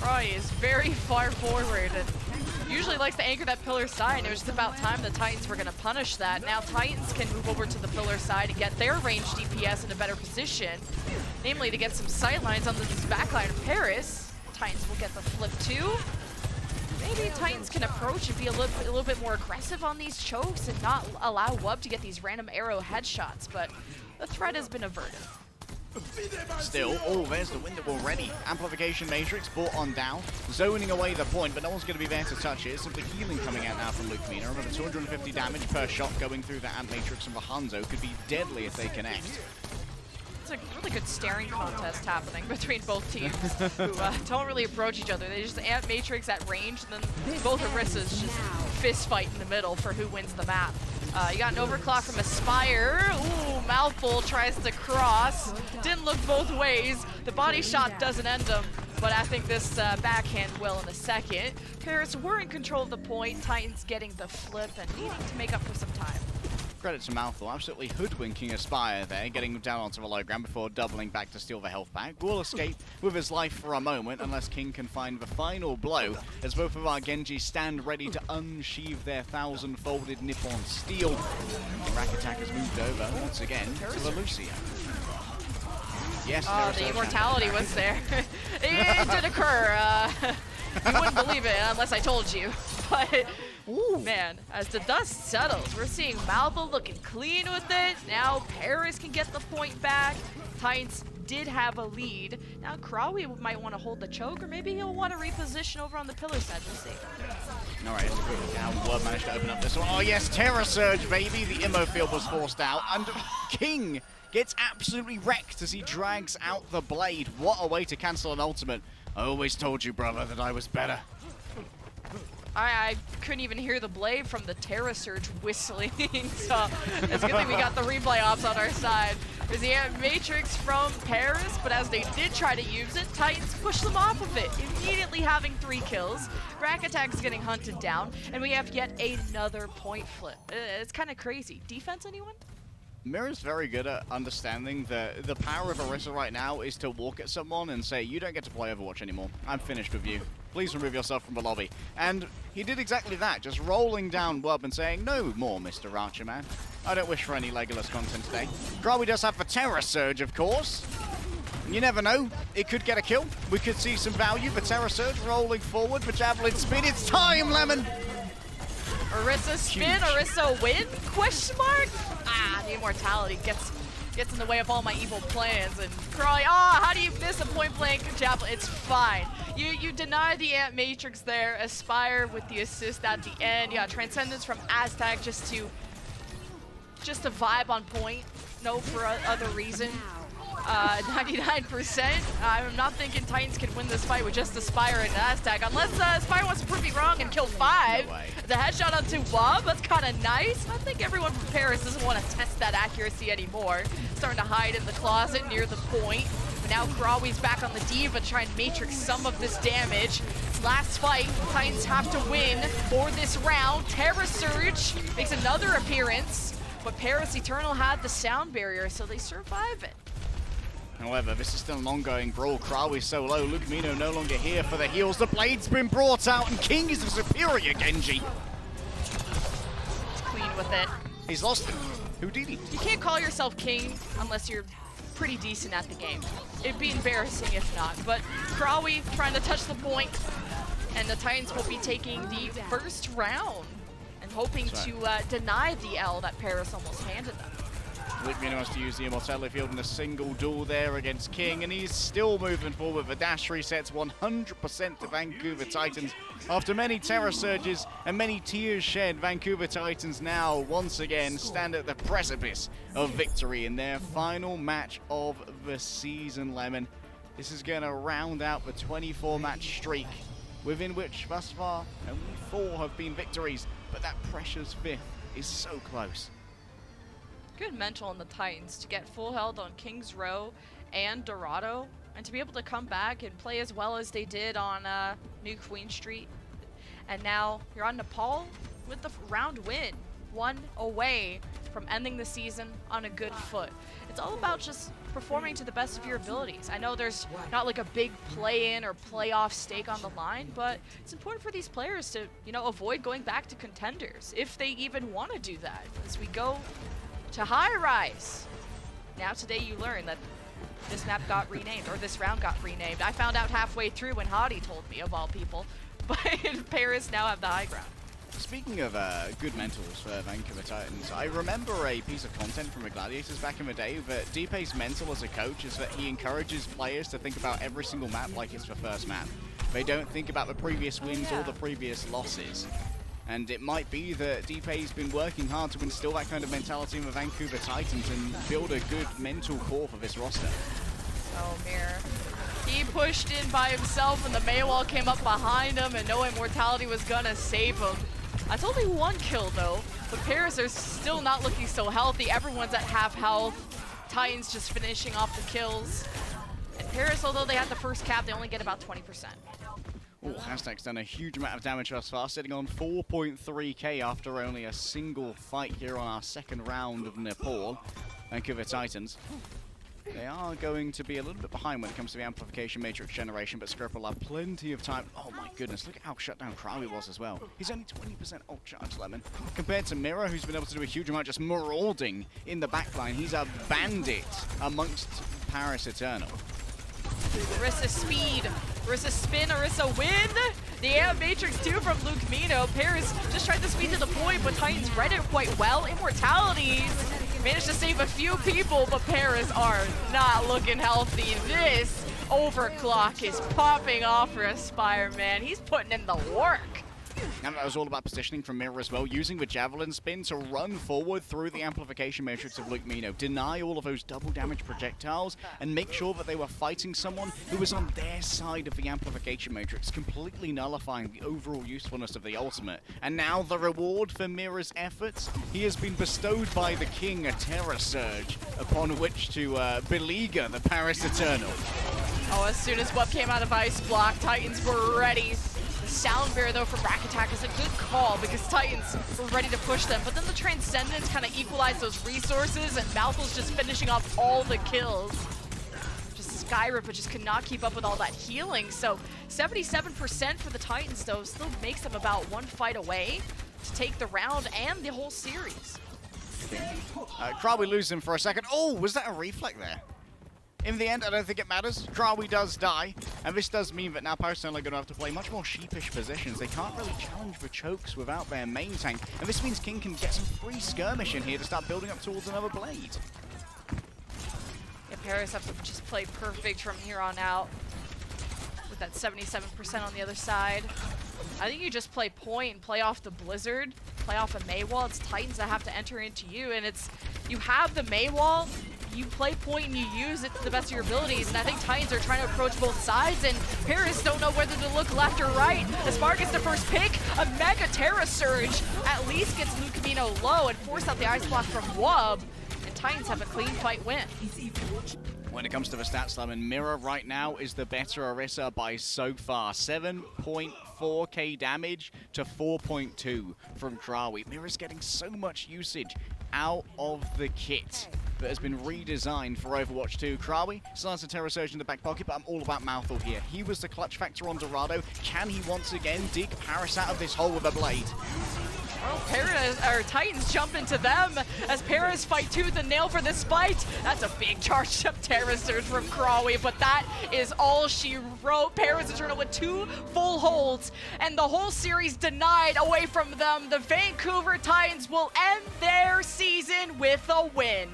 Roy is very far forward and usually likes to anchor that pillar side. It was just about time the Titans were going to punish that. Now Titans can move over to the pillar side and get their ranged DPS in a better position, namely to get some sightlines on this backline of Paris. Titans will get the flip too. Maybe Titans can approach and be a little bit more aggressive on these chokes and not allow Wub to get these random arrow headshots, but the threat has been averted. Still, oh, there's the window already. Amplification Matrix brought on down, zoning away the point, but no one's going to be there to touch it. Simply healing coming out now from Luke Mina. Remember, 250 damage per shot going through the Amp Matrix from the Hanzo could be deadly if they connect. It's a really good staring contest happening between both teams who don't really approach each other. They just Amp Matrix at range, and then both Orisas just fist fight in the middle for who wins the map. You got an overclock from Aspire. Ooh, Mouthful tries to cross. Didn't look both ways. The body shot doesn't end him, but I think this backhand will in a second. Paris were in control of the point. Titans getting the flip and needing to make up for some time. Credit to Mouthful, absolutely hoodwinking Aspire there, getting him down onto the low ground before doubling back to steal the health pack. Will escape with his life for a moment unless King can find the final blow, as both of our Genji stand ready to unsheathe their 1,000-folded Nippon steel. The Rack Attack has moved over once again to the Lucia. Yes, the immortality was there. It did occur. You wouldn't believe it unless I told you. But Ooh. Man, as the dust settles, we're seeing Malvo looking clean with it. Now Paris can get the point back. Titans did have a lead. Now Krawi might want to hold the choke, or maybe he'll want to reposition over on the pillar side. We'll see. All right, now Word managed to open up this one. Oh yes, Terror Surge, baby. The immo field was forced out, and King gets absolutely wrecked as he drags out the blade. What a way to cancel an ultimate. I always told you, brother, that I was better. I couldn't even hear the blade from the Terra Surge whistling, so it's a good thing we got the replay ops on our side. There's the Matrix from Paris, but as they did try to use it, Titans pushed them off of it, immediately having 3 kills. Rack Attack is getting hunted down, and we have yet another point flip. It's kind of crazy. Defense, anyone? Mira's very good at understanding that the power of Orisa right now is to walk at someone and say, you don't get to play Overwatch anymore. I'm finished with you. Please remove yourself from the lobby. And he did exactly that, just rolling down Wub and saying, no more, Mr. Archer, man. I don't wish for any Legolas content today. Krawi does have the Terror Surge, of course. You never know. It could get a kill. We could see some value for Terror Surge rolling forward for Javelin Spin. It's time, Lemon! Orisa spin, Orisa win? Question mark? Ah, the immortality gets in the way of all my evil plans. And Krawi, how do you miss a point blank javelin? It's fine. You deny the Ant Matrix there. Aspire with the assist at the end. Yeah, Transcendence from Aztec just to vibe on point. No, for other reason. 99%. I'm not thinking Titans can win this fight with just Aspire and Aztec, unless Aspire wants to prove me wrong and kill 5. No way. The headshot onto Bob, that's kind of nice. I think everyone from Paris doesn't want to test that accuracy anymore. Starting to hide in the closet near the point. But now Krawi's back on the Diva to try and matrix some of this damage. Last fight, Titans have to win for this round. Terror Surge makes another appearance, but Paris Eternal had the sound barrier, so they survive it. However, this is still an ongoing brawl. Krawi's so low. Lucamino no longer here for the heals. The blade's been brought out, and King is the superior Genji. It's clean with it. He's lost it. Houdini. You can't call yourself king unless you're pretty decent at the game. It'd be embarrassing if not. But Krawi trying to touch the point, and the Titans will be taking the first round and hoping to deny the L that Paris almost handed them. Lucamino wants to use the Immortality Field in a single duel there against King, and he's still moving forward. The dash resets 100% to Vancouver Titans. After many Terror Surges and many tears shed, Vancouver Titans now once again stand at the precipice of victory in their final match of the season, Lemon. This is going to round out the 24-match streak, within which thus far only 4 have been victories, but that precious 5th is so close. Good mental on the Titans to get full health on King's Row and Dorado, and to be able to come back and play as well as they did on New Queen Street. And now you're on Nepal with the round win, 1 away from ending the season on a good foot. It's all about just performing to the best of your abilities. I know there's not like a big play-in or playoff stake on the line, but it's important for these players to, avoid going back to contenders, if they even want to do that. As we go to High Rise. Now today you learn that this map got renamed, or this round got renamed. I found out halfway through when Hadi told me, of all people. But Paris now have the high ground. Speaking of good mentals for Vancouver Titans, I remember a piece of content from the Gladiators back in the day that Deepe's mental as a coach is that he encourages players to think about every single map like it's the first map. They don't think about the previous wins or the previous losses. And it might be that Deepe's been working hard to instill that kind of mentality in the Vancouver Titans and build a good mental core for this roster. Oh, Mirror. He pushed in by himself and the Maywall came up behind him and no immortality was gonna save him. That's only 1 kill though, but Paris are still not looking so healthy. Everyone's at half health. Titans just finishing off the kills. And Paris, although they had the first cap, they only get about 20%. Oh, Aztec's done a huge amount of damage thus far, sitting on 4.3k after only a single fight here on our second round of Nepal. Vancouver Titans. They are going to be a little bit behind when it comes to the amplification matrix generation, but Script will have plenty of time. Oh my goodness, look at how shut down Krawi was as well. He's only 20% ult charge, Lemon. Compared to Mira, who's been able to do a huge amount just marauding in the backline. He's a bandit amongst Paris Eternal. Orisa speed, Orisa spin, Orisa win. The AM Matrix 2 from Luke Mino. Paris just tried to speed to the point, but Titans read it quite well. Immortalities managed to save a few people, but Paris are not looking healthy. This overclock is popping off for Aspire, man. He's putting in the work. And that was all about positioning from Mirror as well, using the Javelin spin to run forward through the amplification matrix of Luke Mino, deny all of those double damage projectiles, and make sure that they were fighting someone who was on their side of the amplification matrix, completely nullifying the overall usefulness of the ultimate. And now the reward for Mirror's efforts, he has been bestowed by the king a Terror Surge, upon which to beleaguer the Paris Eternal. Oh, as soon as Wub came out of Ice Block, Titans were ready. The Sound Bear, though, from Rack Attack is a good call because Titans were ready to push them. But then the Transcendence kind of equalized those resources, and Malthus just finishing off all the kills. Just Skyrip, but just could not keep up with all that healing. So 77% for the Titans, though, still makes them about one fight away to take the round and the whole series. Krawi loses him for a second. Oh, was that a reflect there? In the end, I don't think it matters. Krawi does die, and this does mean that now Paris are going to have to play much more sheepish positions. They can't really challenge the chokes without their main tank, and this means King can get some free skirmish in here to start building up towards another blade. Yeah, Paris have to just play perfect from here on out with that 77% on the other side. I think you just play point and play off the Blizzard, play off a Maywall. It's Titans that have to enter into you, and it's you have the Maywall, you play point and you use it to the best of your abilities, and I think Titans are trying to approach both sides, and Paris don't know whether to look left or right. Aspire gets the first pick, a Mega Terra Surge at least gets Luke Mino low and force out the Ice Block from Wub, and Titans have a clean fight win. When it comes to the stats, Lemon, Mirror right now is the better Orisa by so far. 7.4k damage to 4.2 from Krawi. Mirror's getting so much usage out of the kit that has been redesigned for Overwatch 2. Krawi still has a Terror Surge in the back pocket, but I'm all about Mouthful here. He was the clutch factor on Dorado. Can he once again dig Paris out of this hole with a blade? Well, Titans jump into them as Paris fight tooth and nail for this fight. That's a big charged up Terror Surge from Krawi, but that is all she wrote. Paris Eternal with 2 full holds, and the whole series denied away from them. The Vancouver Titans will end their season with a win.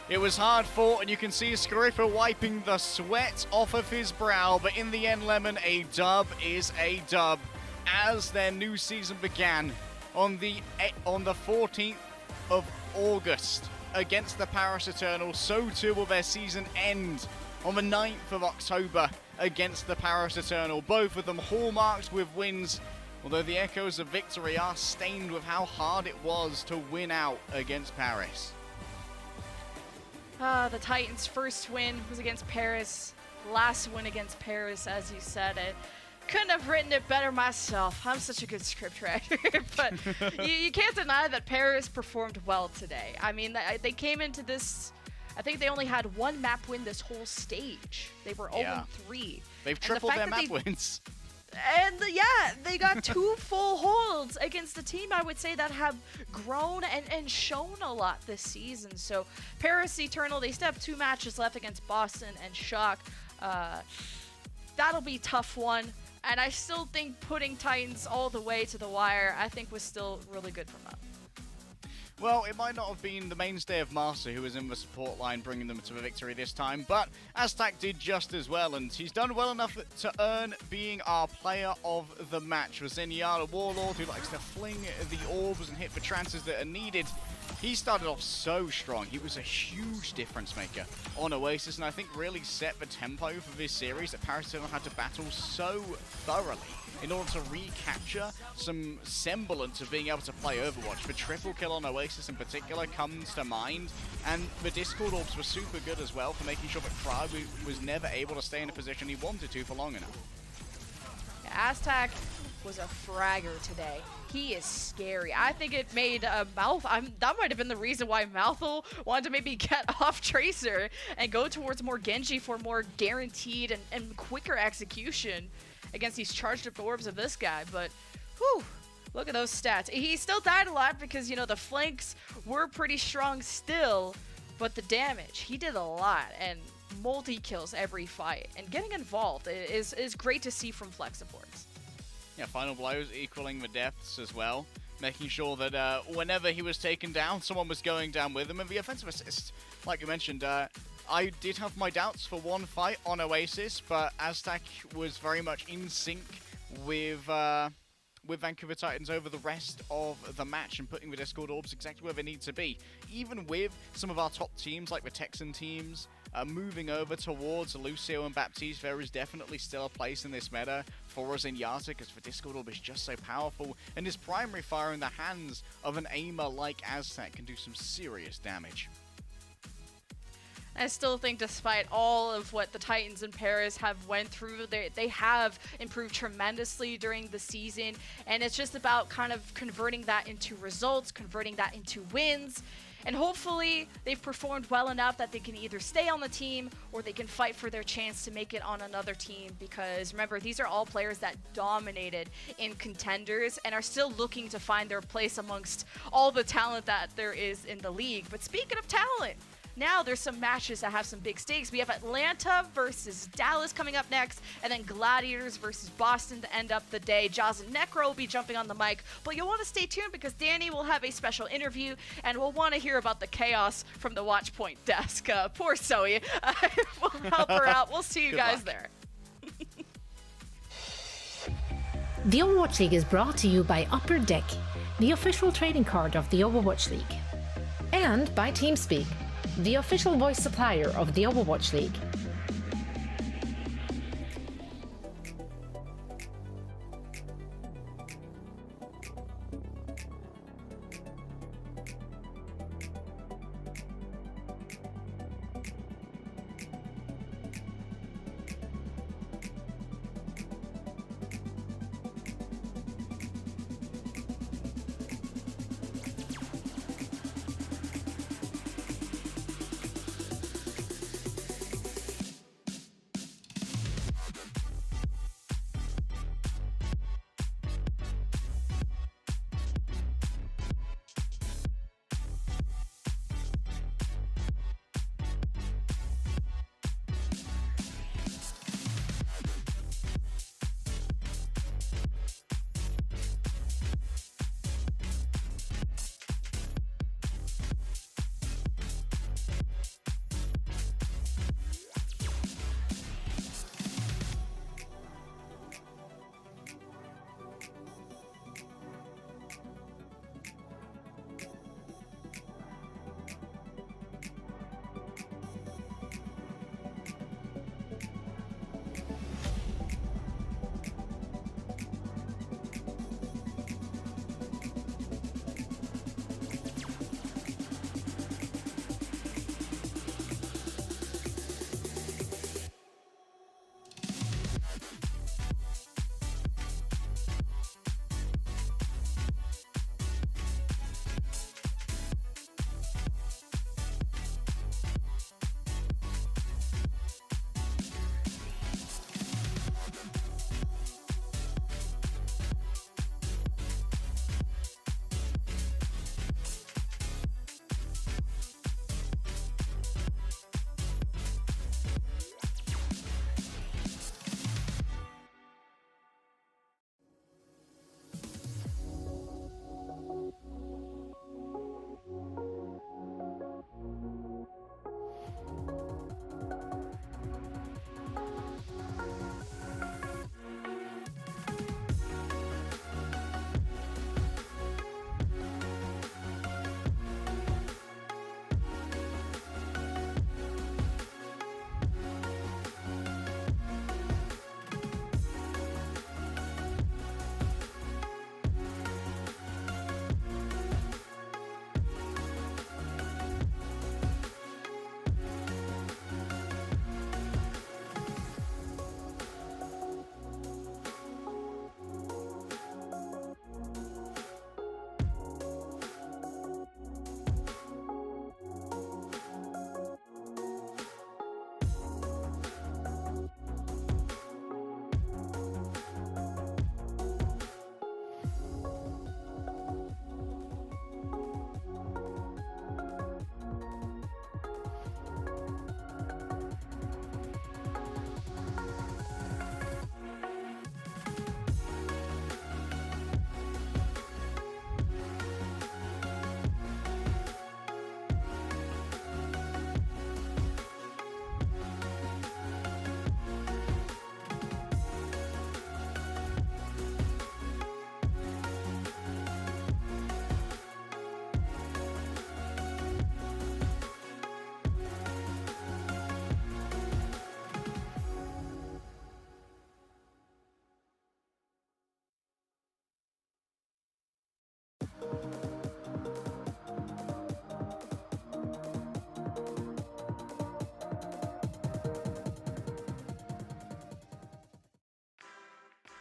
It was hard fought, and you can see Scariffa wiping the sweat off of his brow, but in the end, Lemon, a dub is a dub. As their new season began on the 14th of August against the Paris Eternal, so too will their season end on the 9th of October against the Paris Eternal. Both of them hallmarked with wins, although the echoes of victory are stained with how hard it was to win out against Paris. The Titans' first win was against Paris. Last win against Paris, as you said it. Couldn't have written it better myself. I'm such a good script writer. But you can't deny that Paris performed well today. I mean, they came into this, I think they only had 1 map win this whole stage. They were 0-3. They've tripled their map wins. And yeah, they got 2 full holds against a team, I would say, that have grown and shown a lot this season. So Paris Eternal, they still have 2 matches left against Boston and Shock. That'll be a tough one. And I still think putting Titans all the way to the wire, I think was still really good from them. Well, it might not have been the mainstay of Master who was in the support line bringing them to the victory this time, but Aztac did just as well, and he's done well enough to earn being our player of the match. For Zenyatta Warlord, who likes to fling the orbs and hit the trances that are needed, he started off so strong. He was a huge difference maker on Oasis, and I think really set the tempo for this series that Paris Eternal had to battle so thoroughly in order to recapture some semblance of being able to play Overwatch. The triple kill on Oasis in particular comes to mind, and the Discord orbs were super good as well for making sure that Krawi was never able to stay in a position he wanted to for long enough. Aztac was a fragger today. He is scary. I think it made that might have been the reason why Mouthful wanted to maybe get off Tracer and go towards more Genji for more guaranteed and quicker execution against these charged up orbs of this guy. But whew, look at those stats. He still died a lot because, you know, the flanks were pretty strong still, but the damage, he did a lot, and multi-kills every fight, and getting involved is great to see from Flex supports. Yeah, final blows equaling the deaths as well, making sure that whenever he was taken down, someone was going down with him. And the offensive assist, like you mentioned, I did have my doubts for one fight on Oasis, but Aztec was very much in sync with Vancouver Titans over the rest of the match and putting the Discord orbs exactly where they need to be. Even with some of our top teams, like the Texan teams, moving over towards Lucio and Baptiste, there is definitely still a place in this meta for us in Yata, because the Discord orb is just so powerful, and his primary fire in the hands of an aimer like Aztec can do some serious damage. I still think despite all of what the Titans and Paris have went through, they have improved tremendously during the season, and it's just about kind of converting that into results, converting that into wins, and hopefully they've performed well enough that they can either stay on the team or they can fight for their chance to make it on another team, because remember, these are all players that dominated in contenders and are still looking to find their place amongst all the talent that there is in the league. But speaking of talent, now there's some matches that have some big stakes. We have Atlanta versus Dallas coming up next, and then Gladiators versus Boston to end up the day. Jaws and Necro will be jumping on the mic, but you'll want to stay tuned because Danny will have a special interview, and we'll want to hear about the chaos from the Watchpoint desk. Poor Zoe. We'll help her out. We'll see you guys there. The Overwatch League is brought to you by Upper Deck, the official trading card of the Overwatch League, and by TeamSpeak, the official voice supplier of the Overwatch League.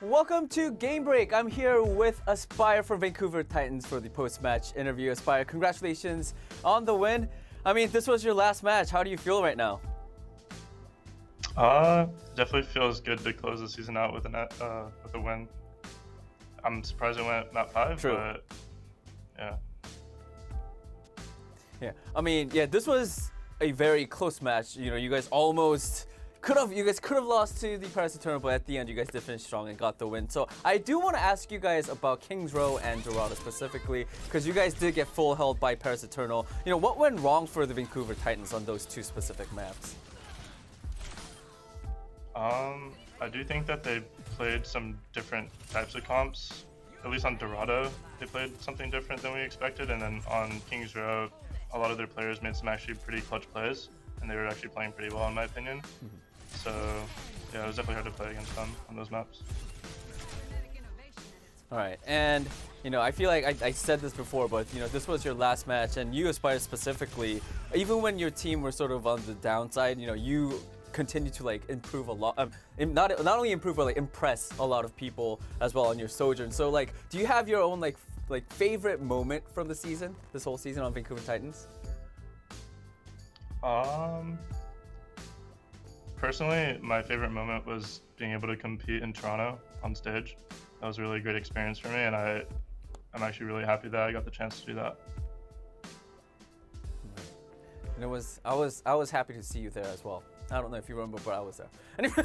Welcome to Game Break. I'm here with Aspire from Vancouver Titans for the post-match interview. Aspire, congratulations on the win. I mean, this was your last match. How do you feel right now? Definitely feels good to close the season out with a win. I'm surprised it went map 5, True. But yeah. Yeah, I mean, yeah, this was a very close match. You know, you guys could have lost to the Paris Eternal, but at the end, you guys did finish strong and got the win. So I do want to ask you guys about Kings Row and Dorado specifically, because you guys did get full held by Paris Eternal. You know, what went wrong for the Vancouver Titans on those two specific maps? I do think that they played some different types of comps. At least on Dorado, they played something different than we expected, and then on Kings Row, a lot of their players made some actually pretty clutch plays, and they were actually playing pretty well in my opinion. So yeah, it was definitely hard to play against them on those maps. All right, and you know, I feel like I said this before, but you know, this was your last match, and you, Aspire specifically, even when your team were sort of on the downside, you know, you continue to like improve a lot, not only improve but like impress a lot of people as well on your sojourn. So like, do you have your own like favorite moment from the season, this whole season on Vancouver Titans? Personally, my favorite moment was being able to compete in Toronto on stage. That was a really great experience for me, and I'm actually really happy that I got the chance to do that. And I was happy to see you there as well. I don't know if you remember, but I was there. Anyway,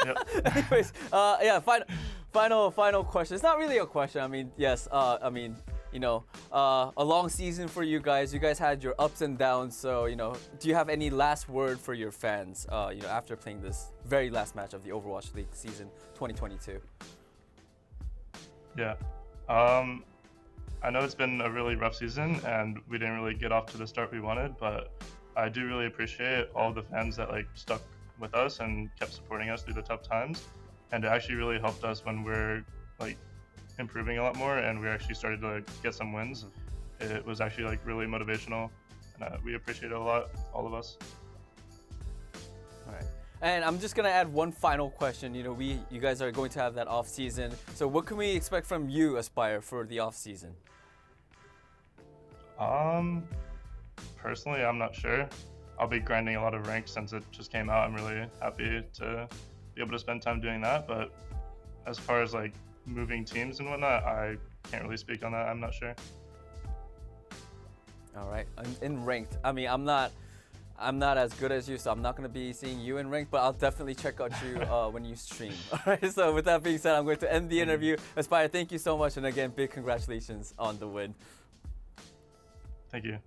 Yep. anyways, yeah, final question. It's not really a question. I mean, yes, I mean, you know, a long season for you guys. You guys had your ups and downs. So, you know, do you have any last word for your fans, you know, after playing this very last match of the Overwatch League season 2022? Yeah. I know it's been a really rough season and we didn't really get off to the start we wanted, but I do really appreciate all the fans that like stuck with us and kept supporting us through the tough times. And it actually really helped us when we're like improving a lot more and we actually started to like, get some wins. It was actually like really motivational, and we appreciate it a lot, all of us. All right. And I'm just gonna add one final question. You know, you guys are going to have that off season. So what can we expect from you, Aspire, for the off season? Personally, I'm not sure. I'll be grinding a lot of ranks since it just came out. I'm really happy to be able to spend time doing that. But as far as like moving teams and whatnot, I can't really speak on that. I'm not sure. All right. In ranked, I mean, I'm not as good as you, so I'm not going to be seeing you in ranked, but I'll definitely check out you when you stream. All right, so with that being said, I'm going to end the interview. Aspire, thank you so much, and again, big congratulations on the win. Thank you.